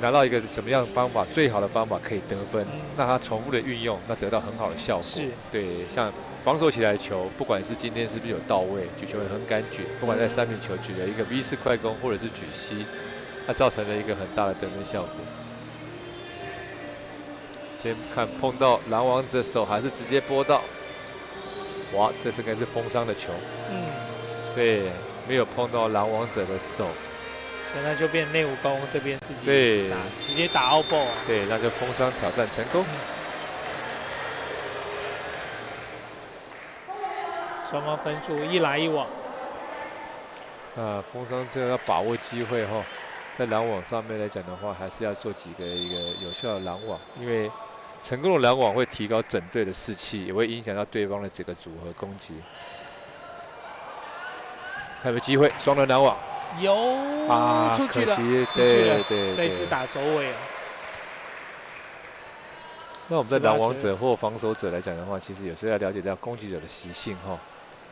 拿到一个什么样的方法，最好的方法可以得分，那他重复的运用，那得到很好的效果。是，对，像防守起来的球，不管是今天是不是有到位，举球员很敢举，不管在3名球举了一个 V 式快攻，或者是举 C， 它造成了一个很大的得分效果。先看碰到拦网者手，还是直接拨到？哇，这是应该是封伤的球。对，没有碰到拦网者的手。 那就变内湖高工这边自己对打，直接打 out ball。对，那就封伤挑战成功。双方分数一来一往。封伤这个要把握机会哈，在拦网上面来讲的话，还是要做几个一个有效的拦网，因为成功的拦网会提高整队的士气，也会影响到对方的这个组合攻击。看有没有机会，双人拦网。 有出去了，对，这次打首尾啊。那我们在拦网者或防守者来讲的话，其实有时候要了解到攻击者的习性哈。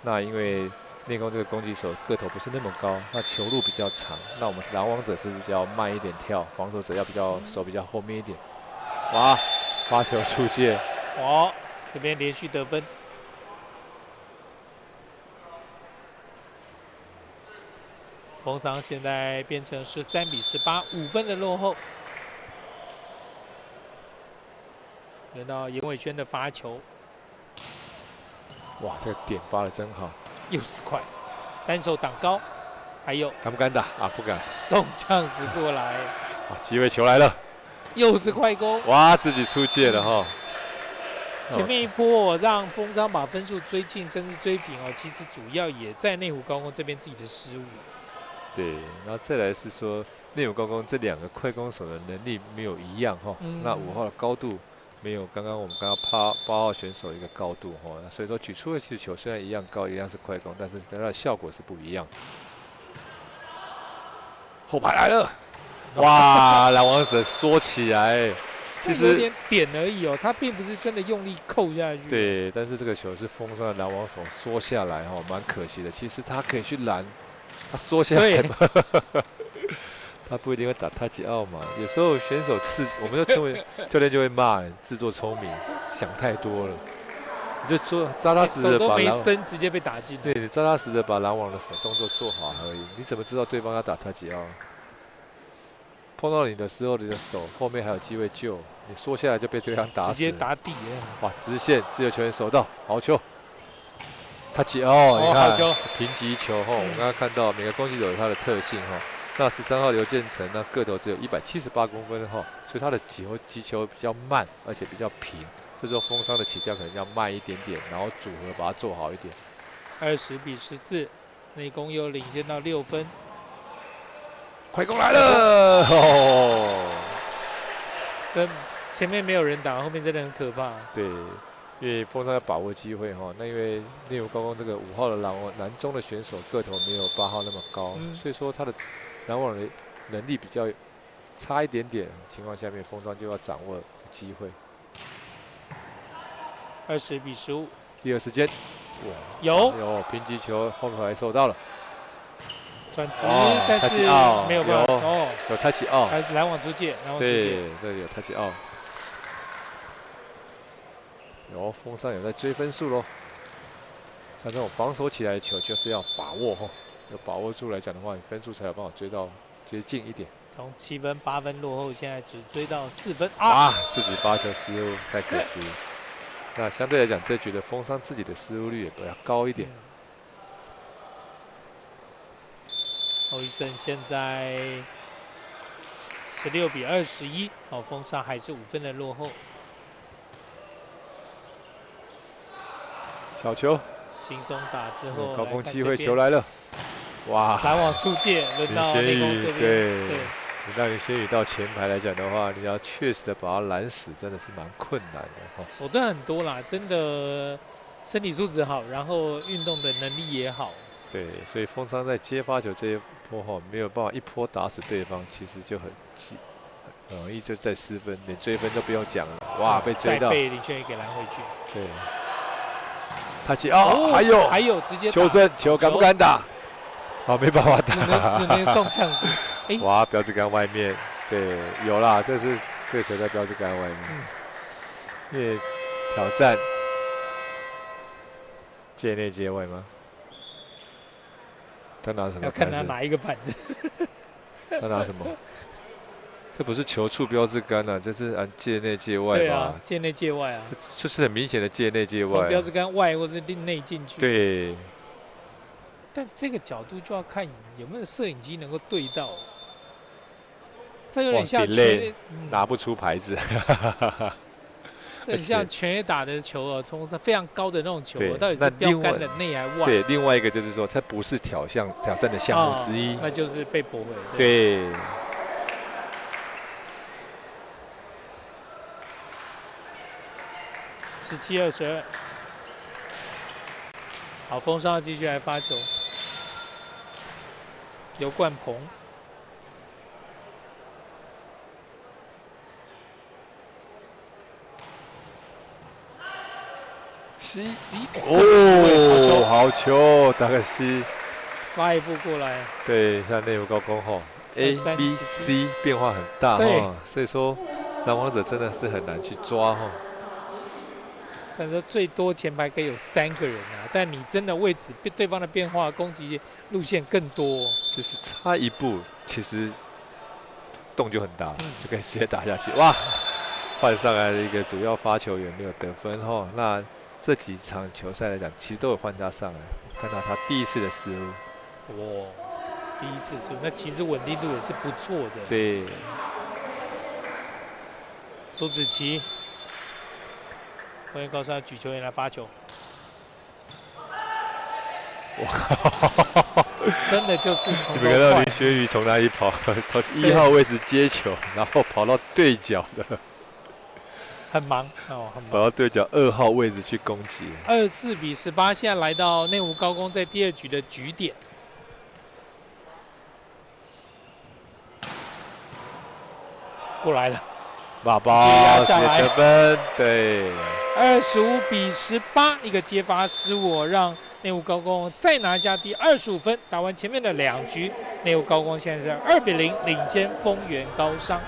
那因为内攻这个攻击手个头不是那么高，那球路比较长，那我们拦网者是比较慢一点跳，防守者要手比较后面一点。哇，发球出界，哦，这边连续得分。 风商现在变成13-18，5分的落后。轮到严伟轩的发球，哇，这个点发的真好，又是快，单手挡高，还有敢不敢打啊？不敢。送呛死过来，啊，机会球来了，又是快攻。哇，自己出界了哈。前面一波让风商把分数追进，甚至追平哦，其实主要也在内湖高工这边自己的失误。 对，然后再来是说内湖高工这2个快攻手的能力没有一样哈。那5号的高度没有我们刚刚8号选手一个高度哈，所以说举出的球虽然一样高，一样是快攻，但是得到的效果是不一样。后排来了，哇，拦网者缩起来，其实有点点而已哦，他并不是真的用力扣下去。对，但是这个球是封上的拦网手缩下来哈，蛮可惜的。其实他可以去拦。 他缩下来，他不一定会打太极奥嘛。有时候选手我们就称为教练就会骂人自作聪明，想太多了。你就做扎扎实实的把没伸，直接被打进。对，你扎扎实的把拦网的手动作做好而已。你怎么知道对方要打太极奥？碰到你的时候，你的手后面还有机会救，你缩下来就被对方打死，直接打底了。哇，直线自由球员手到，好球。 他哦，你看平击球哈，我们刚刚看到每个攻击手有他的特性哈。那13号刘建成那个头只有178公分哈，所以他的击球比较慢，而且比较平。这时候风商的起跳可能要慢一点点，然后组合把它做好一点。20-14，内攻又领先到6分。快攻来了！哦，这前面没有人打，后面真的很可怕。对。因为风尚要把握机会哈。那因为内湖高工这个5号的男中的选手个头没有8号那么高，所以说他的拦网的能力比较差一点点情况下面，风尚就要掌握机会。20-15。第二时间，哇，有平击球，后面还收到了。转直，但是没有办法有 touch out， 拦网出界，对，这里有 touch out， 有风尚有在追分数喽。像这种防守起来的球，就是要把握哈，有把握住来讲的话，你分数才有办法追到接近一点。从7分8分落后，现在只追到4分自己发球失误，太可惜。那相对来讲，这局的风尚自己的失误率也比较高一点。后一胜现在16-21，风尚还是5分的落后。小球，轻松打之后，高空机会，球来了，哇！拦网出界，轮到内攻这边。对，你让林轩宇到前排来讲的话，你要确实的把他拦死，真的是蛮困难的。手段很多啦，真的身体素质好，然后运动的能力也好。对，所以风尚在接发球这一波没有办法一波打死对方，其实就很容易就再失分，连追分都不用讲了。哇，被追到，再被林轩宇给拦回去。对，他接还有直接修正球敢不敢打？没办法打，只能送呛死。哇，标志杆外面，对，有啦，这个球在标志杆外面，因为挑战界内界外吗？他拿什么？要看他哪一个板子。他拿什么？这不是球触标志杆啊，这是界内界外吧？对啊，界内界外啊。这是很明显的界内界外。从标志杆外或是内进去。对。但这个角度就要看有没有摄影机能够对到。这有点像拿不出牌子。这很像全垒打的球哦，从非常高的那种球哦，到底是标杆的内还外？对，另外一个就是说，它不是挑战的项目之一，那就是被驳回。对。17-22，好，风尚要继续来发球，刘冠鹏。好球，打个 C， 拉一步过来。对，像内湖高工A、B、C 变化很大所以说拦网者真的是很难去抓虽然说最多前排可以有3个人但你真的位置对方的变化，攻击路线更多，就是差一步，其实洞就很大，就可以直接打下去。哇，换上来了一个主要发球员没有得分那这几场球赛来讲，其实都有换他上来，看到他第一次的失误。哇，第一次失误，那其实稳定度也是不错的。对。苏子琪，欢迎高山举球员来发球。哇，真的就是从你们看到林轩宇从哪里跑？从1号位置接球，然后跑到对角的。很忙很忙。跑到对角2号位置去攻击。24-18，现在来到内湖高工在第2局的局点。过来了，爸爸直接得分，对。25-18，一个接发失误，让内湖高工再拿下第25分。打完前面的2局，内湖高工现在是2-0领先丰原高商。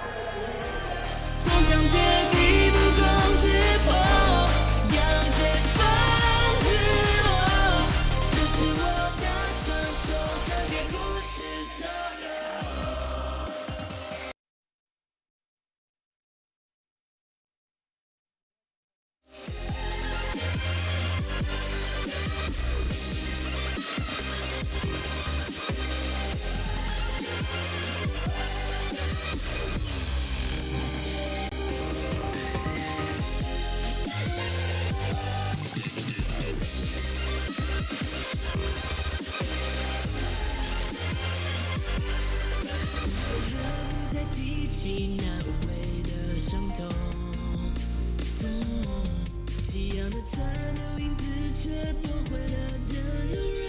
战斗影子却破坏了这怒热。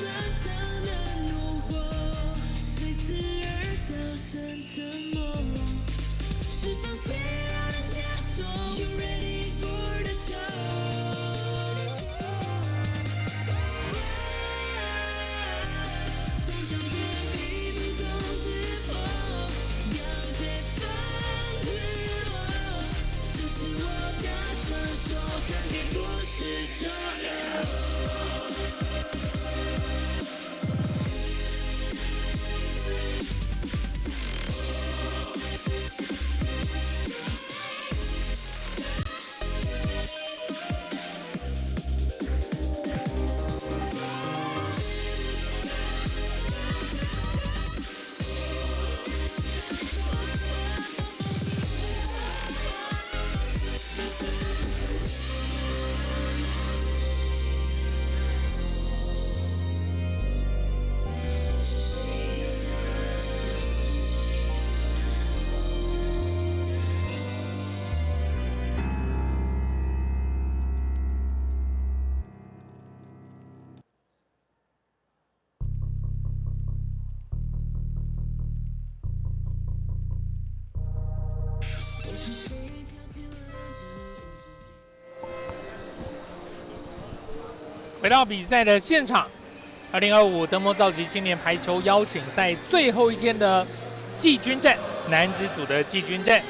战场的怒火，随刺而小声沉默。释放血肉的枷锁 ，You ready for the show？ 总想天地不攻自破，要解放自我，这是我的传说，看天不是所有。回到比赛的现场，2025德摩造极青年排球邀请赛最后一天的季军战，男子组的季军战，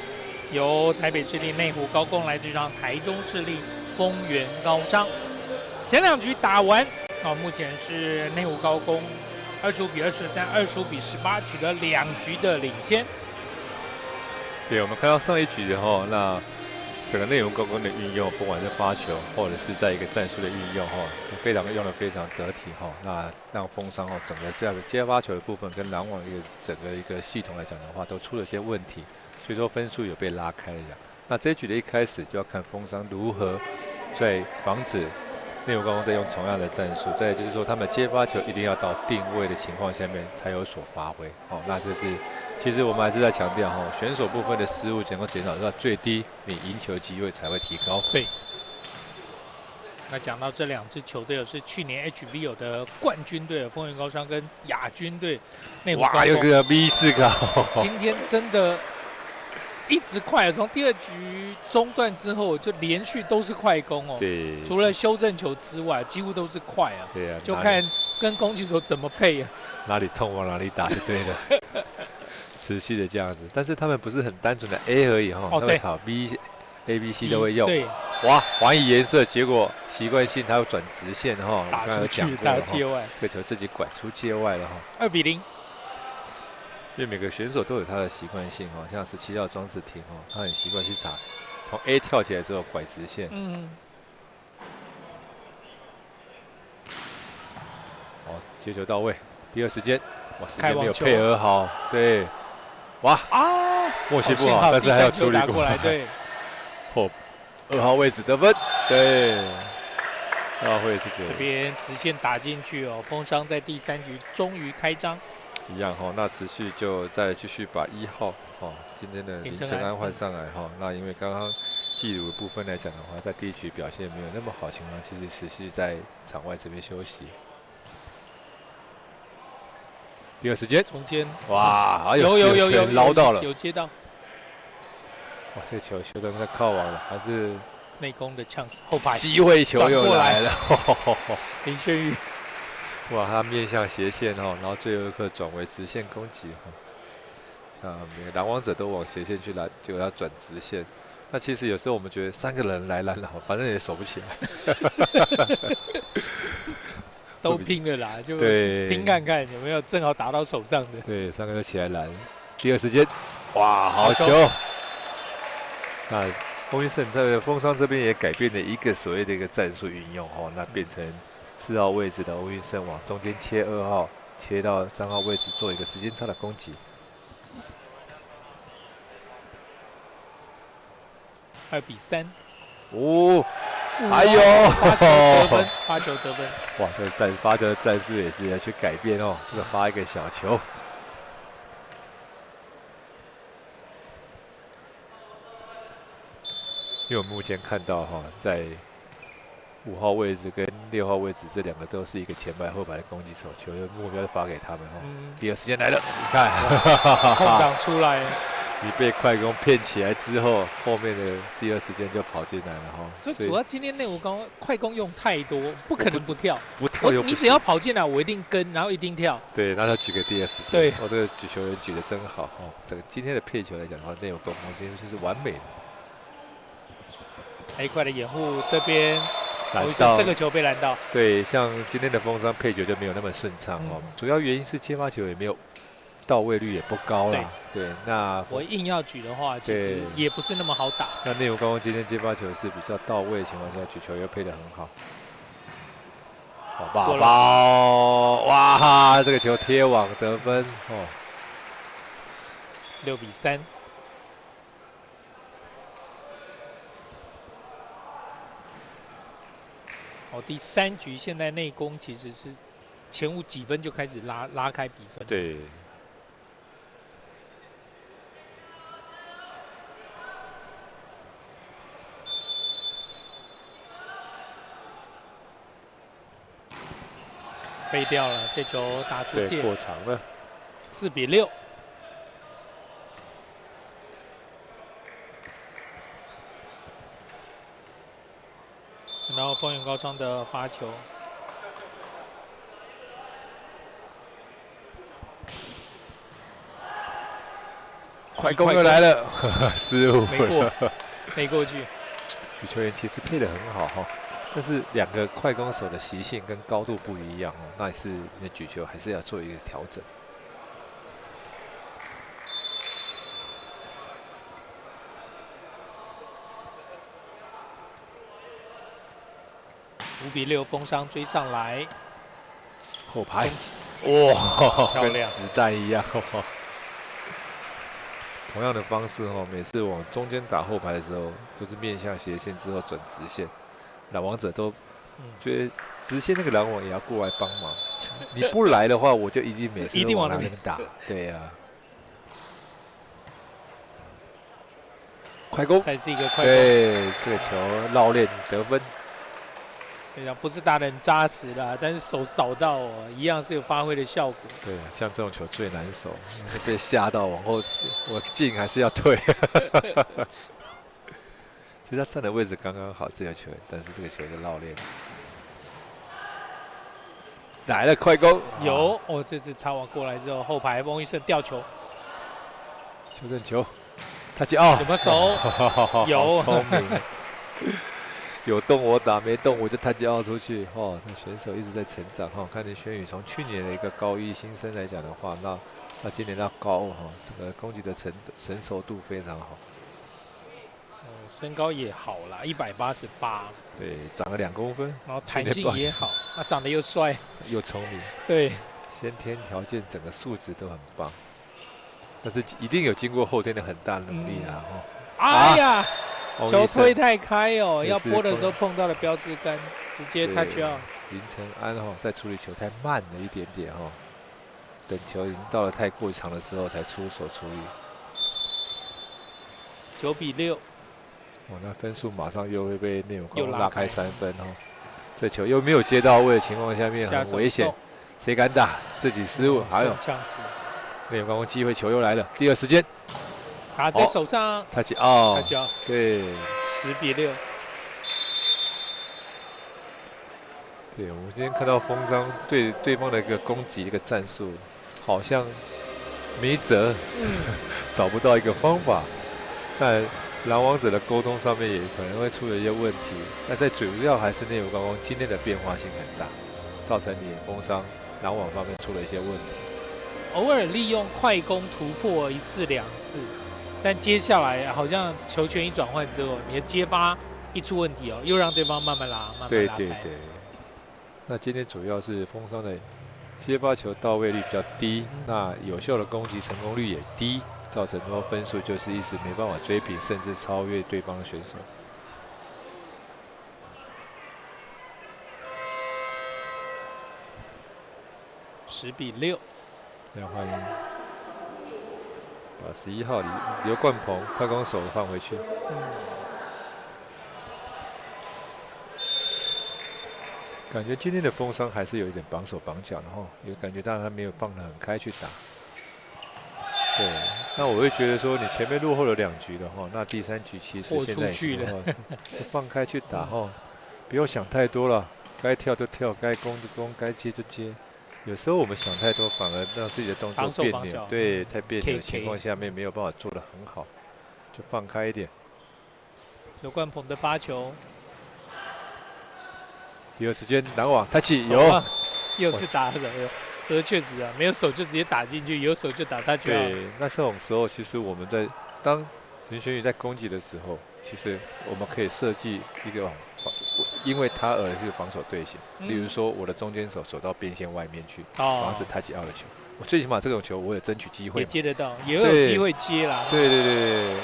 由台北市立内湖高工来对上台中市立丰原高商。前两局打完，目前是内湖高工25比23、25比18取得2局的领先。对，我们看到上一局的那整个内容高工的运用，不管是发球或者是在一个战术的运用用得非常得体那让风商整个这样的接发球的部分跟拦网整个一个系统来讲的话，都出了一些问题，所以说分数有被拉开了。那这一局的一开始就要看风商如何在防止内湖高工在用同样的战术，再来就是说他们接发球一定要到定位的情况下面才有所发挥那这是。其实我们还是在强调选手部分的失误能够减少到最低，你赢球机会才会提高。对。那讲到这两支球队是去年 HVO 的冠军队丰原高商跟亚军队内湖高工。哇，有个 V4高。今天真的一直快，从第二局中段之后就连续都是快攻对。除了修正球之外，几乎都是快啊。对啊。就看跟攻击手怎么配啊。哪里痛往哪里打就对了。持续的这样子，但是他们不是很单纯的 A 而已他们炒 B、A、B、C 都会用。对，哇，黄以颜色，结果习惯性他要转直线打出去，打界外，这个球自己拐出界外了2比0。因为每个选手都有他的习惯性像17号庄子婷他很习惯去打，从 A 跳起来之后拐直线。接球到位，第二时间。哇，时间没有配合好，对，哇默契不好，但是还要处理过来，对，2号位置得分，对，2号位置这边直线打进去风商在第3局终于开张，一样那持续就再继续把1号今天的林承安换上来那因为刚刚纪录的部分来讲的话，在第1局表现没有那么好情况，其实持续在场外这边休息。第二时间，中间哇，有捞到了，有接到。哇，这个球修的太靠网了，还是内攻的chance后排机会球又来了。林轩玉，哇，他面向斜线然后最后一刻转为直线攻击每个拦网者都往斜线去拦，结果他转直线。那其实有时候我们觉得3个人来拦了，反正也守不起来。都拼了啦，就拼看看有没有正好打到手上的。对，3个就起来拦。第二时间，哇，好球！那丰原胜特风商这边也改变了一个所谓的一个战术运用那变成4号位置的丰原胜往中间切2号，切到3号位置做一个时间差的攻击。2比3。还有发球得分，哇！这个发球的战术也是要去改变这个发一个小球。因为我目前看到在5号位置跟6号位置这两个都是一个前排后排的攻击手，球的目标发给他们第二时间来了，你看，空档出来，你被快攻骗起来之后，后面的第二时间就跑进来了所以主要今天内武高快攻用太多，不可能不跳。不跳又不行，你只要跑进来，我一定跟，然后一定跳。对，那他举个第二时间，对，这个举球员举得真好整个今天的配球来讲的话，内武高今天就是完美的。一块的掩护这边。拦到这个球被拦到，对，像今天的风霜配球就没有那么顺畅主要原因是接发球也没有到位率也不高啦。对，那我硬要举的话，其实也不是那么好打。那内武高工今天接发球是比较到位的情况下，举球又配得很好。好把包，哇，这个球贴网得分6比3。第3局现在内攻其实是前5几分就开始拉开比分。对。飞掉了，这球打出界，过长了，4比6。然后丰原高商的发球，快攻又来了，失误没过去。举球员其实配得很好但是两个快攻手的习性跟高度不一样那也是你的举球还是要做一个调整。5比6，风商追上来，后排，哇，漂亮，跟子弹一样同样的方式每次往中间打后排的时候，都是面向斜线之后转直线，拦网者都觉得直线那个拦网也要过来帮忙。你不来的话，我就一定每次都往那边打。对呀。快攻，再是一个快攻。对，这个球绕链得分。对啊，不是打得很扎实啦，但是手扫到一样是有发挥的效果。对，像这种球最难守，被吓到往后，我进还是要退。其实他站的位置刚刚好，这个球，但是这个球就绕链。来了，快攻！有这次插网过来之后，后排翁玉胜吊球，修正球，他接哦，怎么守？有，聪明。有动我打，没动我就他就要出去这选手一直在成长看见轩宇从去年的一个高1新生来讲的话，那今年到高2整个攻击的成熟度非常好。身高也好啦，188。对，长了2公分，然后弹性也好，长得又帅又聪明。对，先天条件整个素质都很棒，但是一定有经过后天的很大努力哎呀！球推太开要拨的时候碰到了标志杆，直接 touch out。林承安在处理球太慢了一点点等球已经到了太过长的时候才出手处理。9比6。那分数马上又会被内武高拉开3分这球又没有接到位的情况下面很危险，谁敢打？自己失误，还有内武高机会，球又来了，第二时间。打在手上，他接对，10比6。对，我今天看到风商对对方的一个攻击一个战术，好像没辙，找不到一个方法。但拦网者的沟通上面也可能会出了一些问题。那在主要还是内武高工今天的变化性很大，造成你风商拦网方面出了一些问题。偶尔利用快攻突破1次2次。但接下来好像球权一转换之后，你的接发一出问题又让对方慢慢拉，对。那今天主要是风商的接发球到位率比较低，那有效的攻击成功率也低，造成说分数就是一直没办法追平，甚至超越对方的选手。10比6。来欢迎。把11号刘冠鹏快攻手换回去。感觉今天的风商还是有一点绑手绑脚的哈，有感觉到他没有放得很开去打。对，那我会觉得说，你前面落后了2局的话，那第3局其实现在就放开去打哈，不要想太多了，该跳就跳，该攻就攻，该接就接。有时候我们想太多，反而让自己的动作别扭，对，太别扭的情况下面没有办法做得很好，就放开一点。刘冠鹏的发球，第二时间拦网，太起有，又是打什么？确实啊，没有手就直接打进去，有手就打他就好。对，那这种时候，其实我们在当林轩宇在攻击的时候，其实我们可以设计一个因为他而是防守队形。例如说，我的中间手守到边线外面去，防止太极奥的球。我最起码这种球我有争取机会，也接得到，也有机会接啦。对，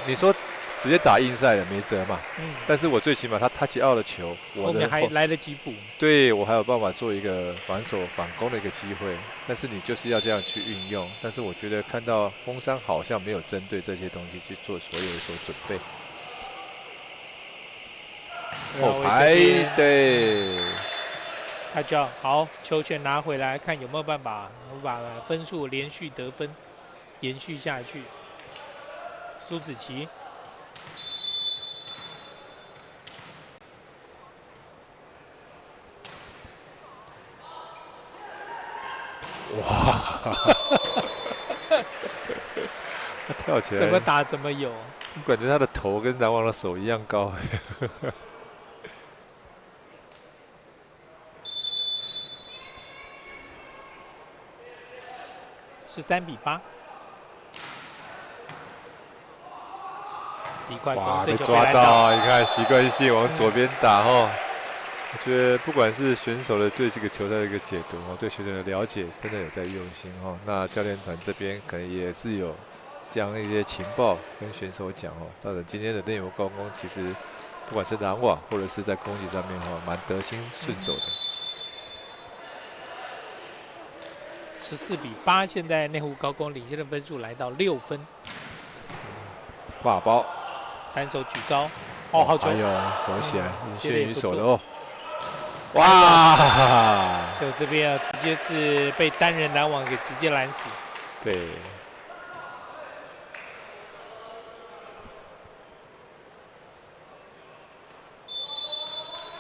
你说直接打硬赛了没辙嘛。但是我最起码他极奥的球，后面还来得及补。对，我还有办法做一个反手反攻的一个机会。但是你就是要这样去运用。但是我觉得看到风商好像没有针对这些东西去做所有的准备。后排对，他就好，球权拿回来，看有没有办法把分数连续得分延续下去。苏子琪。哇！他跳起来，怎么打怎么有。我感觉他的头跟篮网的手一样高。13比8。李快攻被抓到，你看习惯性往左边打哈。我觉得不管是选手的对这个球赛的一个解读哦，对选手的了解，真的有在用心哦。那教练团这边可能也是有将一些情报跟选手讲哦，造成今天的内容高攻，其实不管是拦网或者是在攻击上面哈，蛮得心顺手的。14比8，现在内湖高攻领先的分数来到6分。霸包，单手举高，哦，好球！哎呦，手起来，林轩宇手的哦。哇！就这边啊，直接是被单人拦网给直接拦死。对。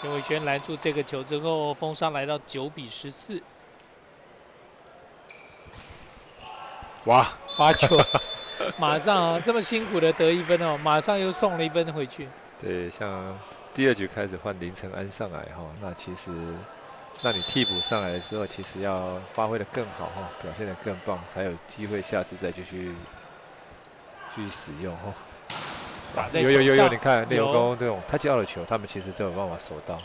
刘伟轩拦住这个球之后，风商来到9比14。哇！发球，马上啊，这么辛苦的得1分哦，马上又送了1分回去。对，像第2局开始换林承安上来哈，那其实那你替补上来的时候，其实要发挥得更好哈，表现得更棒，才有机会下次再继续使用哈。有，你看内容攻这种他接到的球，他们其实都有办法守到。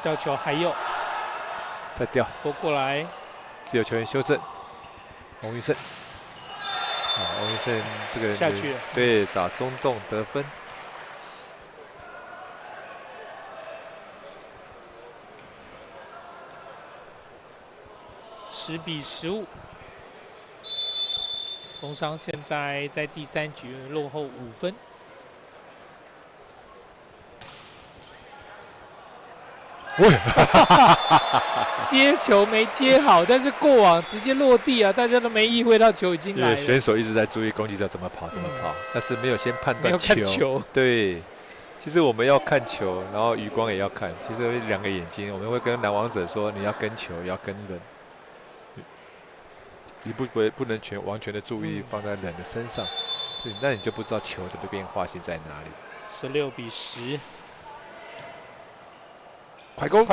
吊球还有，再吊，拨过来，自由球员修正，洪玉胜。洪玉胜这个下去了，对，打中洞得分。10比15，工商现在在第3局落后5分。接球没接好，但是过网直接落地啊，大家都没意会到球已经来了。选手一直在注意攻击者怎么跑，但是没有先判断球。对，其实我们要看球，然后余光也要看。其实有2个眼睛，我们会跟拦网者说，你要跟球，也要跟人。你不能完全的注意力放在人的身上，对，那你就不知道球的变化性在哪里。16比10，快攻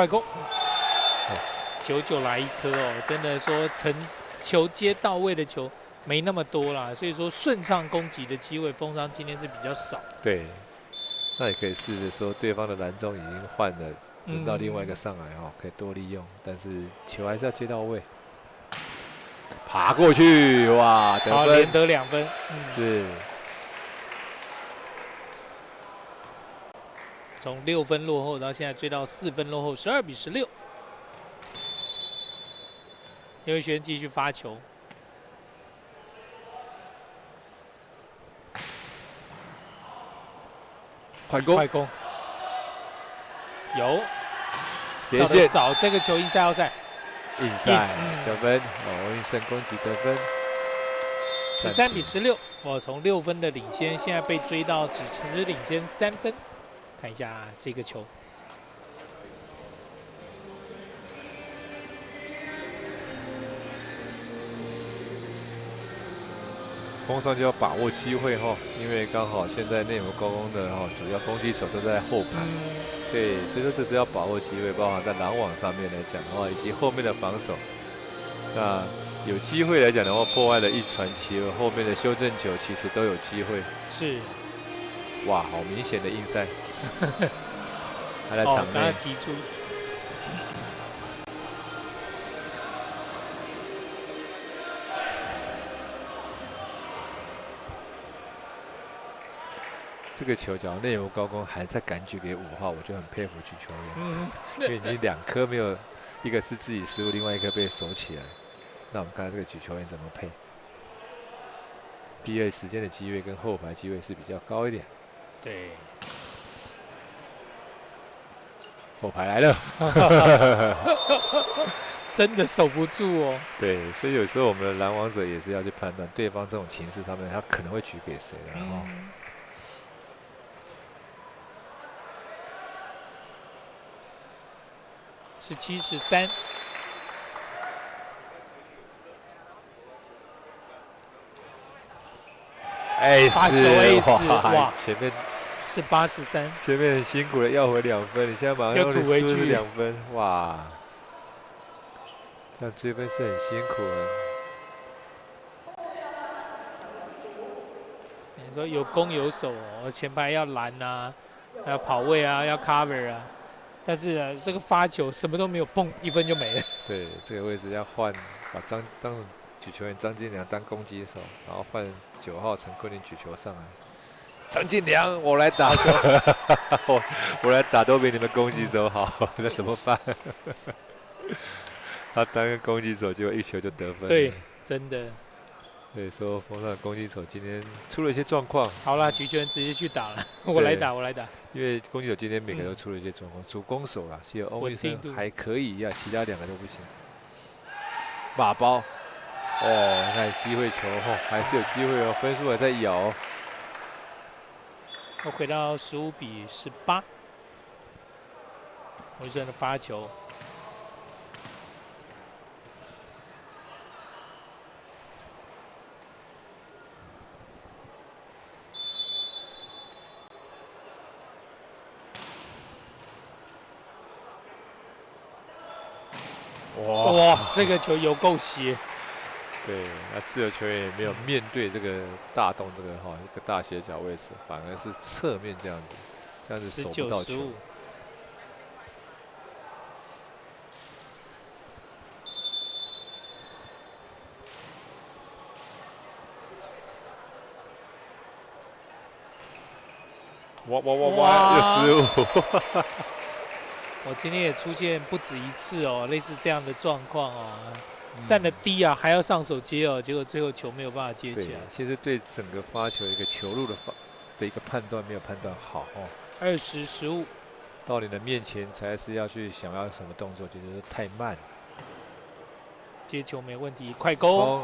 ，9来1颗哦，真的说球接到位的球没那么多啦，所以说顺畅攻击的机会，风商今天是比较少。对，那也可以试着说，对方的篮中已经换了，轮到另外一个上来哈，可以多利用，但是球还是要接到位。爬过去，哇，得分，连得2分，是。从6分落后到现在追到4分落后，12比16。刘宇轩继续发球，快攻，有斜线早这个球inside outside，硬赛得分，王运胜攻击得分13比16，从6分的领先，现在被追到只领先3分。看一下这个球。风尚就要把握机会哈，因为刚好现在内湖高工的主要攻击手都在后排，对，所以说这是要把握机会，包含在拦网上面来讲的话，以及后面的防守。那有机会来讲的话，破坏了一传奇和后面的修正球，其实都有机会。是，哇，好明显的硬塞，他在场内。刚刚提出。这个球，假如内湖高工还在敢举给5号，我就很佩服举球员，因为已经2颗没有，一个是自己失误，另外一颗被守起来。那我们看看这个举球员怎么配。第二时间的机会跟后排机会是比较高一点。对，后排来了，真的守不住哦。对，所以有时候我们的拦网者也是要去判断对方这种情势上面，他可能会举给谁，然后。17-13，发球 A4，哇，前面是8-13，前面很辛苦的要回2分，你现在马上又吐回去2分，哇，这样追分是很辛苦的。你说有攻有守哦，前排要拦啊，还要跑位啊，要 cover 啊。但是这个发球什么都没有，蹦1分就没了。对，这个位置要换，把当举球员张金良当攻击手，然后换9号陈坤林举球上来。张金良，我来打球，我来打都比你们攻击手好，那怎么办？他当个攻击手就1球就得分。对，真的。所以说，风尚攻击手今天出了一些状况。好了，举球员直接去打了，我来打。因为攻击手今天每个都出了一些状况，主攻手啦，只有欧玉生还可以呀，其他2个都不行。马包，那机会球还是有机会哦，分数还在咬。我回到15比18，欧玉生的发球。哇，这个球有够斜。对，那自由球员也没有面对这个大洞这个一个大斜角位置，反而是侧面这样子守不到球。哇，又失误。我今天也出现不止一次哦，类似这样的状况哦，站得低啊，还要上手接哦，结果最后球没有办法接起来。其实对整个发球一个球路的一个判断没有判断好哦。20-15，到你的面前才是要去想要什么动作，就是太慢。接球没问题，快攻，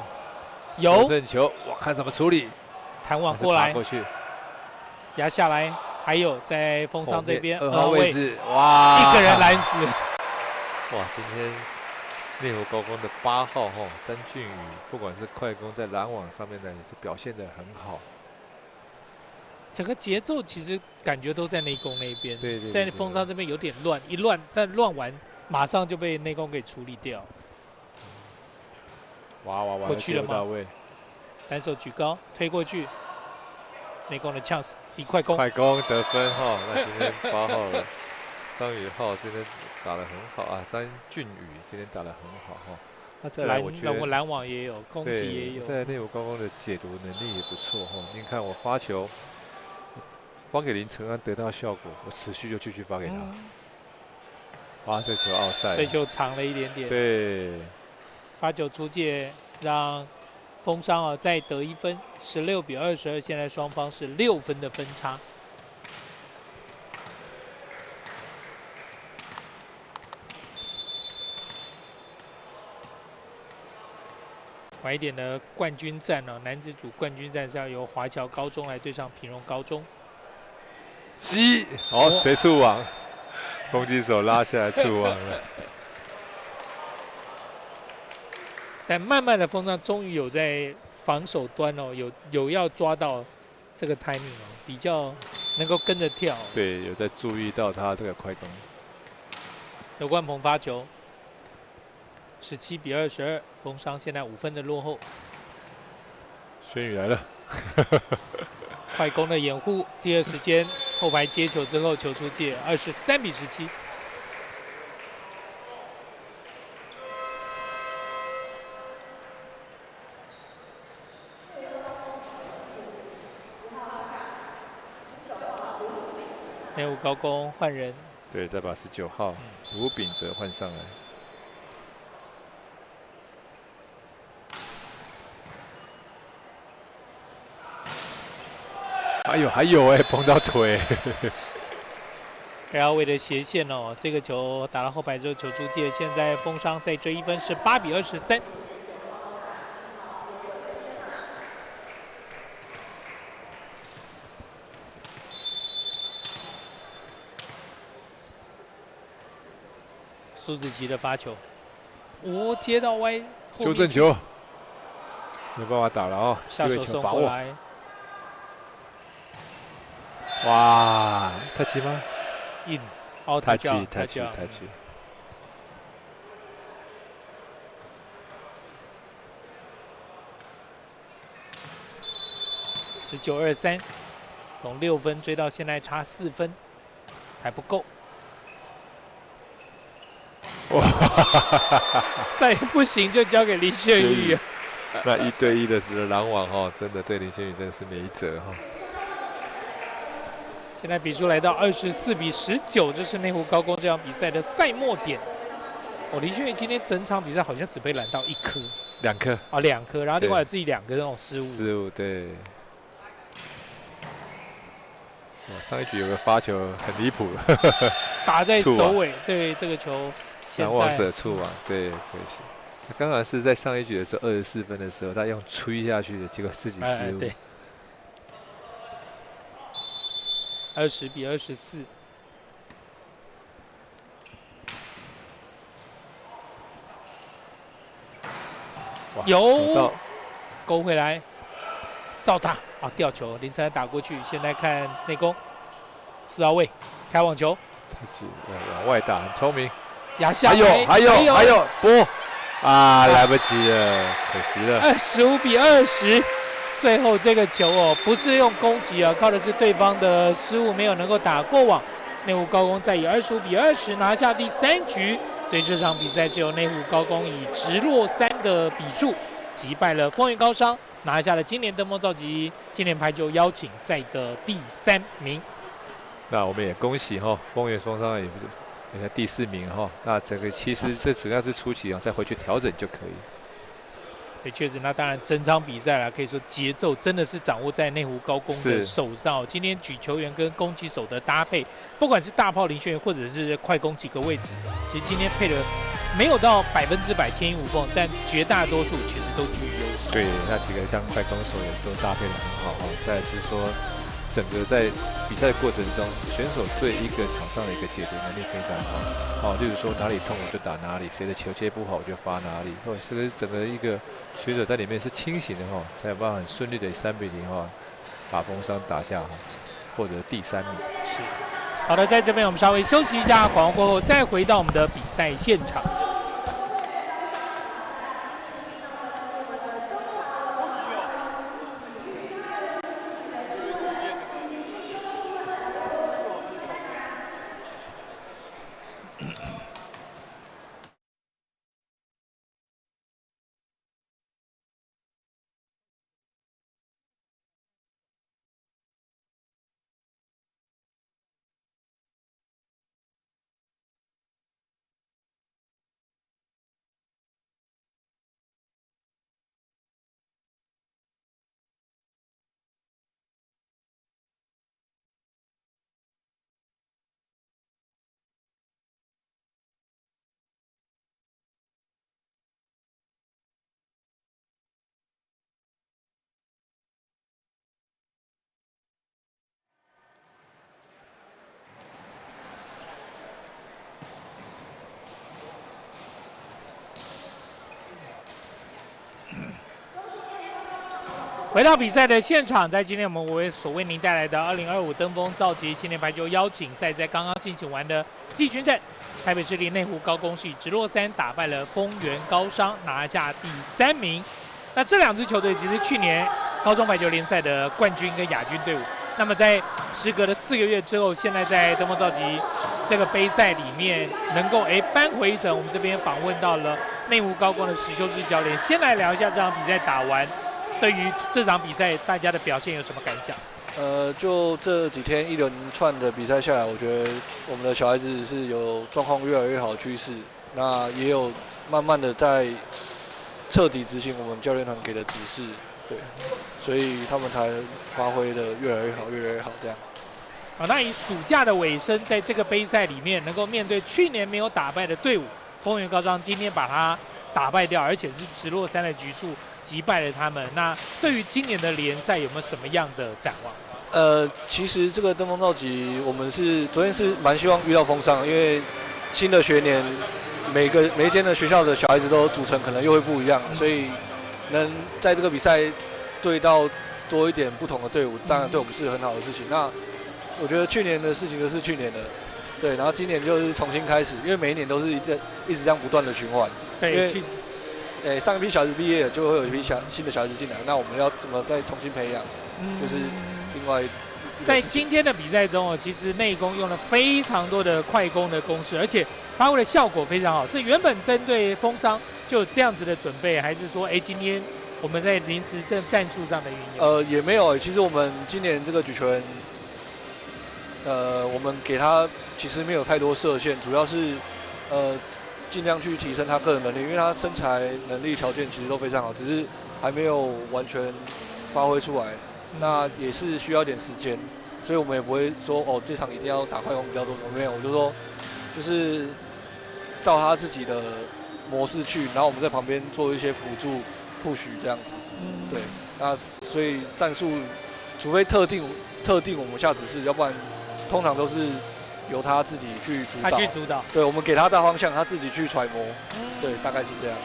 有正球，我看怎么处理，弹网过来，过去，压下来。还有在风尚这边2号位置，哇，一个人拦死。哇，今天内湖高工的8号詹俊宇，不管是快攻在拦网上面呢，表现得很好。整个节奏其实感觉都在内攻那边，对，在风尚这边有点乱，一乱，但乱完马上就被内攻给处理掉。哇，过去了吗？单手举高推过去。内攻的 chance， 比快攻得分那今天8号了，张宇浩今天打得很好啊，张俊宇今天打得很好那再来，我觉得拦网也有，攻击也有，在内湖高工的解读能力也不错你看我发球，发给林承安得到效果，我持续就继续发给他。哇，这球奥赛，这球长了一点点。对，发球出界让。风尚再得1分，16比22，现在双方是6分的分差。晚一点的冠军战哦，男子组冠军战是要由华侨高中来对上平荣高中。西，好，谁触网？攻击手拉下来触网了。但慢慢的，风尚终于有在防守端哦，有要抓到这个 timing 哦，比较能够跟着跳。对，有在注意到他这个快攻。刘冠鹏发球，17比22，风尚现在5分的落后。轩宇来了，快攻的掩护，第二时间后排接球之后球出界，23比17。内务高工换人，对，再把19号吴秉哲换上来。哎呦，还有哎，碰到腿。然后为了斜线哦，这个球打到后排之后球出界，现在风商再追1分是8比23。苏子琪的发球，接到歪，修正球，没办法打了哦，下手送过来。哇，太急吗？太急。19-23，从6分追到现在差4分，还不够。哇！再不行就交给林炫宇。那1对1的拦网哦，真的对林炫宇真的是没辙哈。现在比数来到24比19，这是内湖高工这场比赛的赛末点。林炫宇今天整场比赛好像只被拦到1颗，2颗啊，2颗，然后另外有自己2个那种失误。失误对。上一局有个发球很离谱，打在首尾，对这个球。拦网者触网，对，可惜。他刚好是在上一局的时候24分的时候，他用吹下去的，结果自己失误。对。20比24。有勾回来，照打啊！吊球，林晨打过去，现在看内攻，4号位开网球，太急，往外打，很聪明。压下，还有波啊，来不及了，可惜了。25比20，最后这个球哦，不是用攻击啊，靠的是对方的失误，没有能够打过网。内湖高工再以25比20拿下第3局，所以这场比赛是由内湖高工以直落3的比数击败了丰原高商，拿下了今年德梦召集今年排球邀请赛的第3名。那我们也恭喜哈，丰原双商也在第4名哈。那整个其实这主要是初期啊，再回去调整就可以。对，确实，那当然整场比赛啦，可以说节奏真的是掌握在内湖高工的手上。今天举球员跟攻击手的搭配，不管是大炮林炫或者是快攻几个位置，其实今天配的没有到100%天衣无缝，但绝大多数其实都居于优势。对，那几个像快攻手也都搭配的很好哈。再来是说，整个在比赛的过程中，选手对一个场上的一个解读能力非常好。例如说哪里痛我就打哪里，谁的球接不好我就发哪里。这个整个一个选手在里面是清醒的哈，才有办法很顺利的3比0哈把丰商打下哈，获得第3名。是。好的，在这边我们稍微休息一下，广告过后再回到我们的比赛现场。回到比赛的现场，在今天我们所为您带来的2025登峰造极青年排球邀请赛，在刚刚进行完的季军战，台北市立内湖高工是以直落3打败了丰原高商，拿下第3名。那这2支球队其实去年高中排球联赛的冠军跟亚军队伍，那么在时隔的4个月之后，现在在登峰造极这个杯赛里面能够扳回一城。我们这边访问到了内湖高工的石修志教练，先来聊一下这场比赛打完。对于这场比赛，大家的表现有什么感想？就这几天一连串的比赛下来，我觉得我们的小孩子是有状况越来越好的趋势，那也有慢慢的在彻底执行我们教练团给的指示，对，所以他们才发挥的越来越好，越来越好这样。好，那以暑假的尾声，在这个杯赛里面，能够面对去年没有打败的队伍丰原高商，今天把他打败掉，而且是直落3的局数击败了他们。那对于今年的联赛有没有什么样的展望？其实这个登峰造极，我们昨天是蛮希望遇到丰商，因为新的学年每一间的学校的小孩子都组成可能又会不一样，所以能在这个比赛对到多一点不同的队伍，当然对我们是很好的事情。那我觉得去年的事情就是去年的，对，然后今年就是重新开始，因为每一年都是一直这样不断的循环。对，上一批小孩子毕业了，就会有一批新的小孩子进来，那我们要怎么再重新培养？就是另外在今天的比赛中其实内攻用了非常多的快攻的攻势，而且发挥的效果非常好。是原本针对丰商就有这样子的准备，还是说今天我们在临时战术上的运用？也没有。其实我们今年这个举球员，我们给他其实没有太多设限，主要是尽量去提升他个人能力，因为他身材能力条件其实都非常好，只是还没有完全发挥出来。那也是需要点时间，所以我们也不会说这场一定要打快攻比较多，没有，我就说就是照他自己的模式去，然后我们在旁边做一些辅助push这样子。对，那所以战术除非特定我们下指示，要不然通常都是由他自己去主导。他去主导。对，我们给他大方向，他自己去揣摩。对，大概是这样。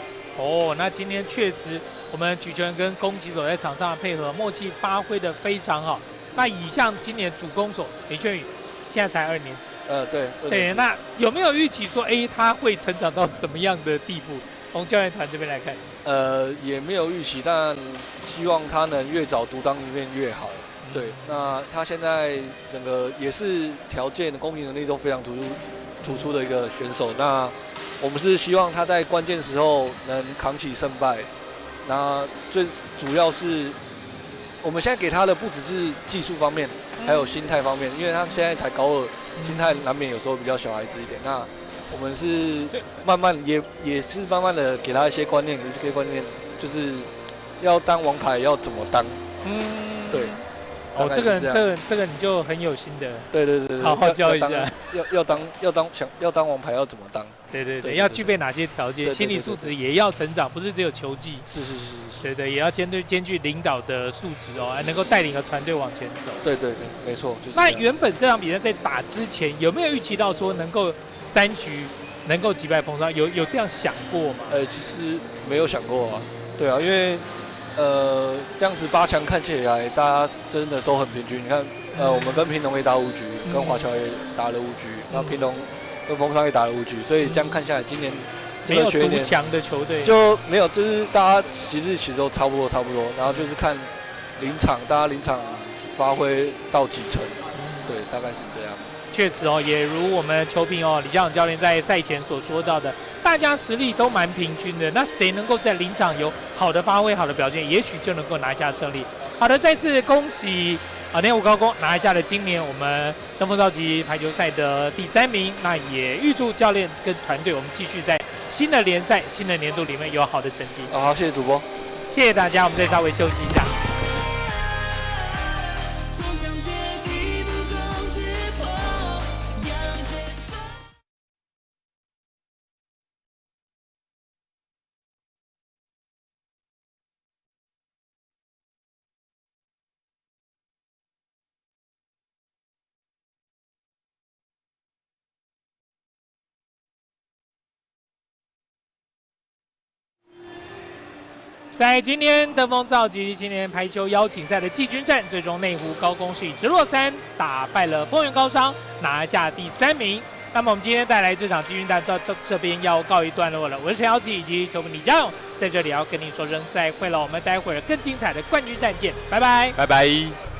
那今天确实我们举球员跟攻击手在场上的配合默契发挥的非常好。那以像今年主攻手李劝宇，现在才2年级。对，那有没有预期说他会成长到什么样的地步？从教练团这边来看，也没有预期，但希望他能越早独当一面越好。对，那他现在整个也是条件、攻击能力都非常突出的一个选手。那我们是希望他在关键时候能扛起胜败。那最主要是，我们现在给他的不只是技术方面，还有心态方面，因为他现在才高2，心态难免有时候比较小孩子一点。那我们是慢慢也是慢慢的给他一些观念，也是给观念，就是要当王牌要怎么当。对。这个你就很有心的。对，好好教一下。要当王牌要怎么当？对，要具备哪些条件？心理素质也要成长，不是只有球技。是。对，也要兼具领导的素质能够带领个团队往前走。对，没错。就是那原本这场比赛在打之前，有没有预期到说能够3局能够击败丰商？有这样想过吗？其实没有想过啊。对啊，因为这样子8强看起来大家真的都很平均。你看，我们跟平农也打5局，跟华侨也打了5局，然后平农跟丰商也打了5局，所以这样看下来，今年没有独强的球队就没有，就是大家其实都差不多，然后就是看大家临场发挥到几成，对，大概是这样。确实也如我们球评李家长教练在赛前所说到的，大家实力都蛮平均的，那谁能够在临场有好的发挥、好的表现，也许就能够拿下胜利。好的，再次恭喜内湖高工拿下了今年我们登峰造极排球赛的第3名。那也预祝教练跟团队我们继续在新的联赛、新的年度里面有好的成绩。好，谢谢主播，谢谢大家，我们再稍微休息一下。在今天登峰造极青年排球邀请赛的季军战，最终内湖高工是以直落3打败了丰原高商，拿下第3名。那么我们今天带来这场季军战到这边要告一段落了。我是陈瑶琪以及球迷李家勇，在这里要跟你说声再会了。我们待会儿更精彩的冠军战见，拜拜，拜拜。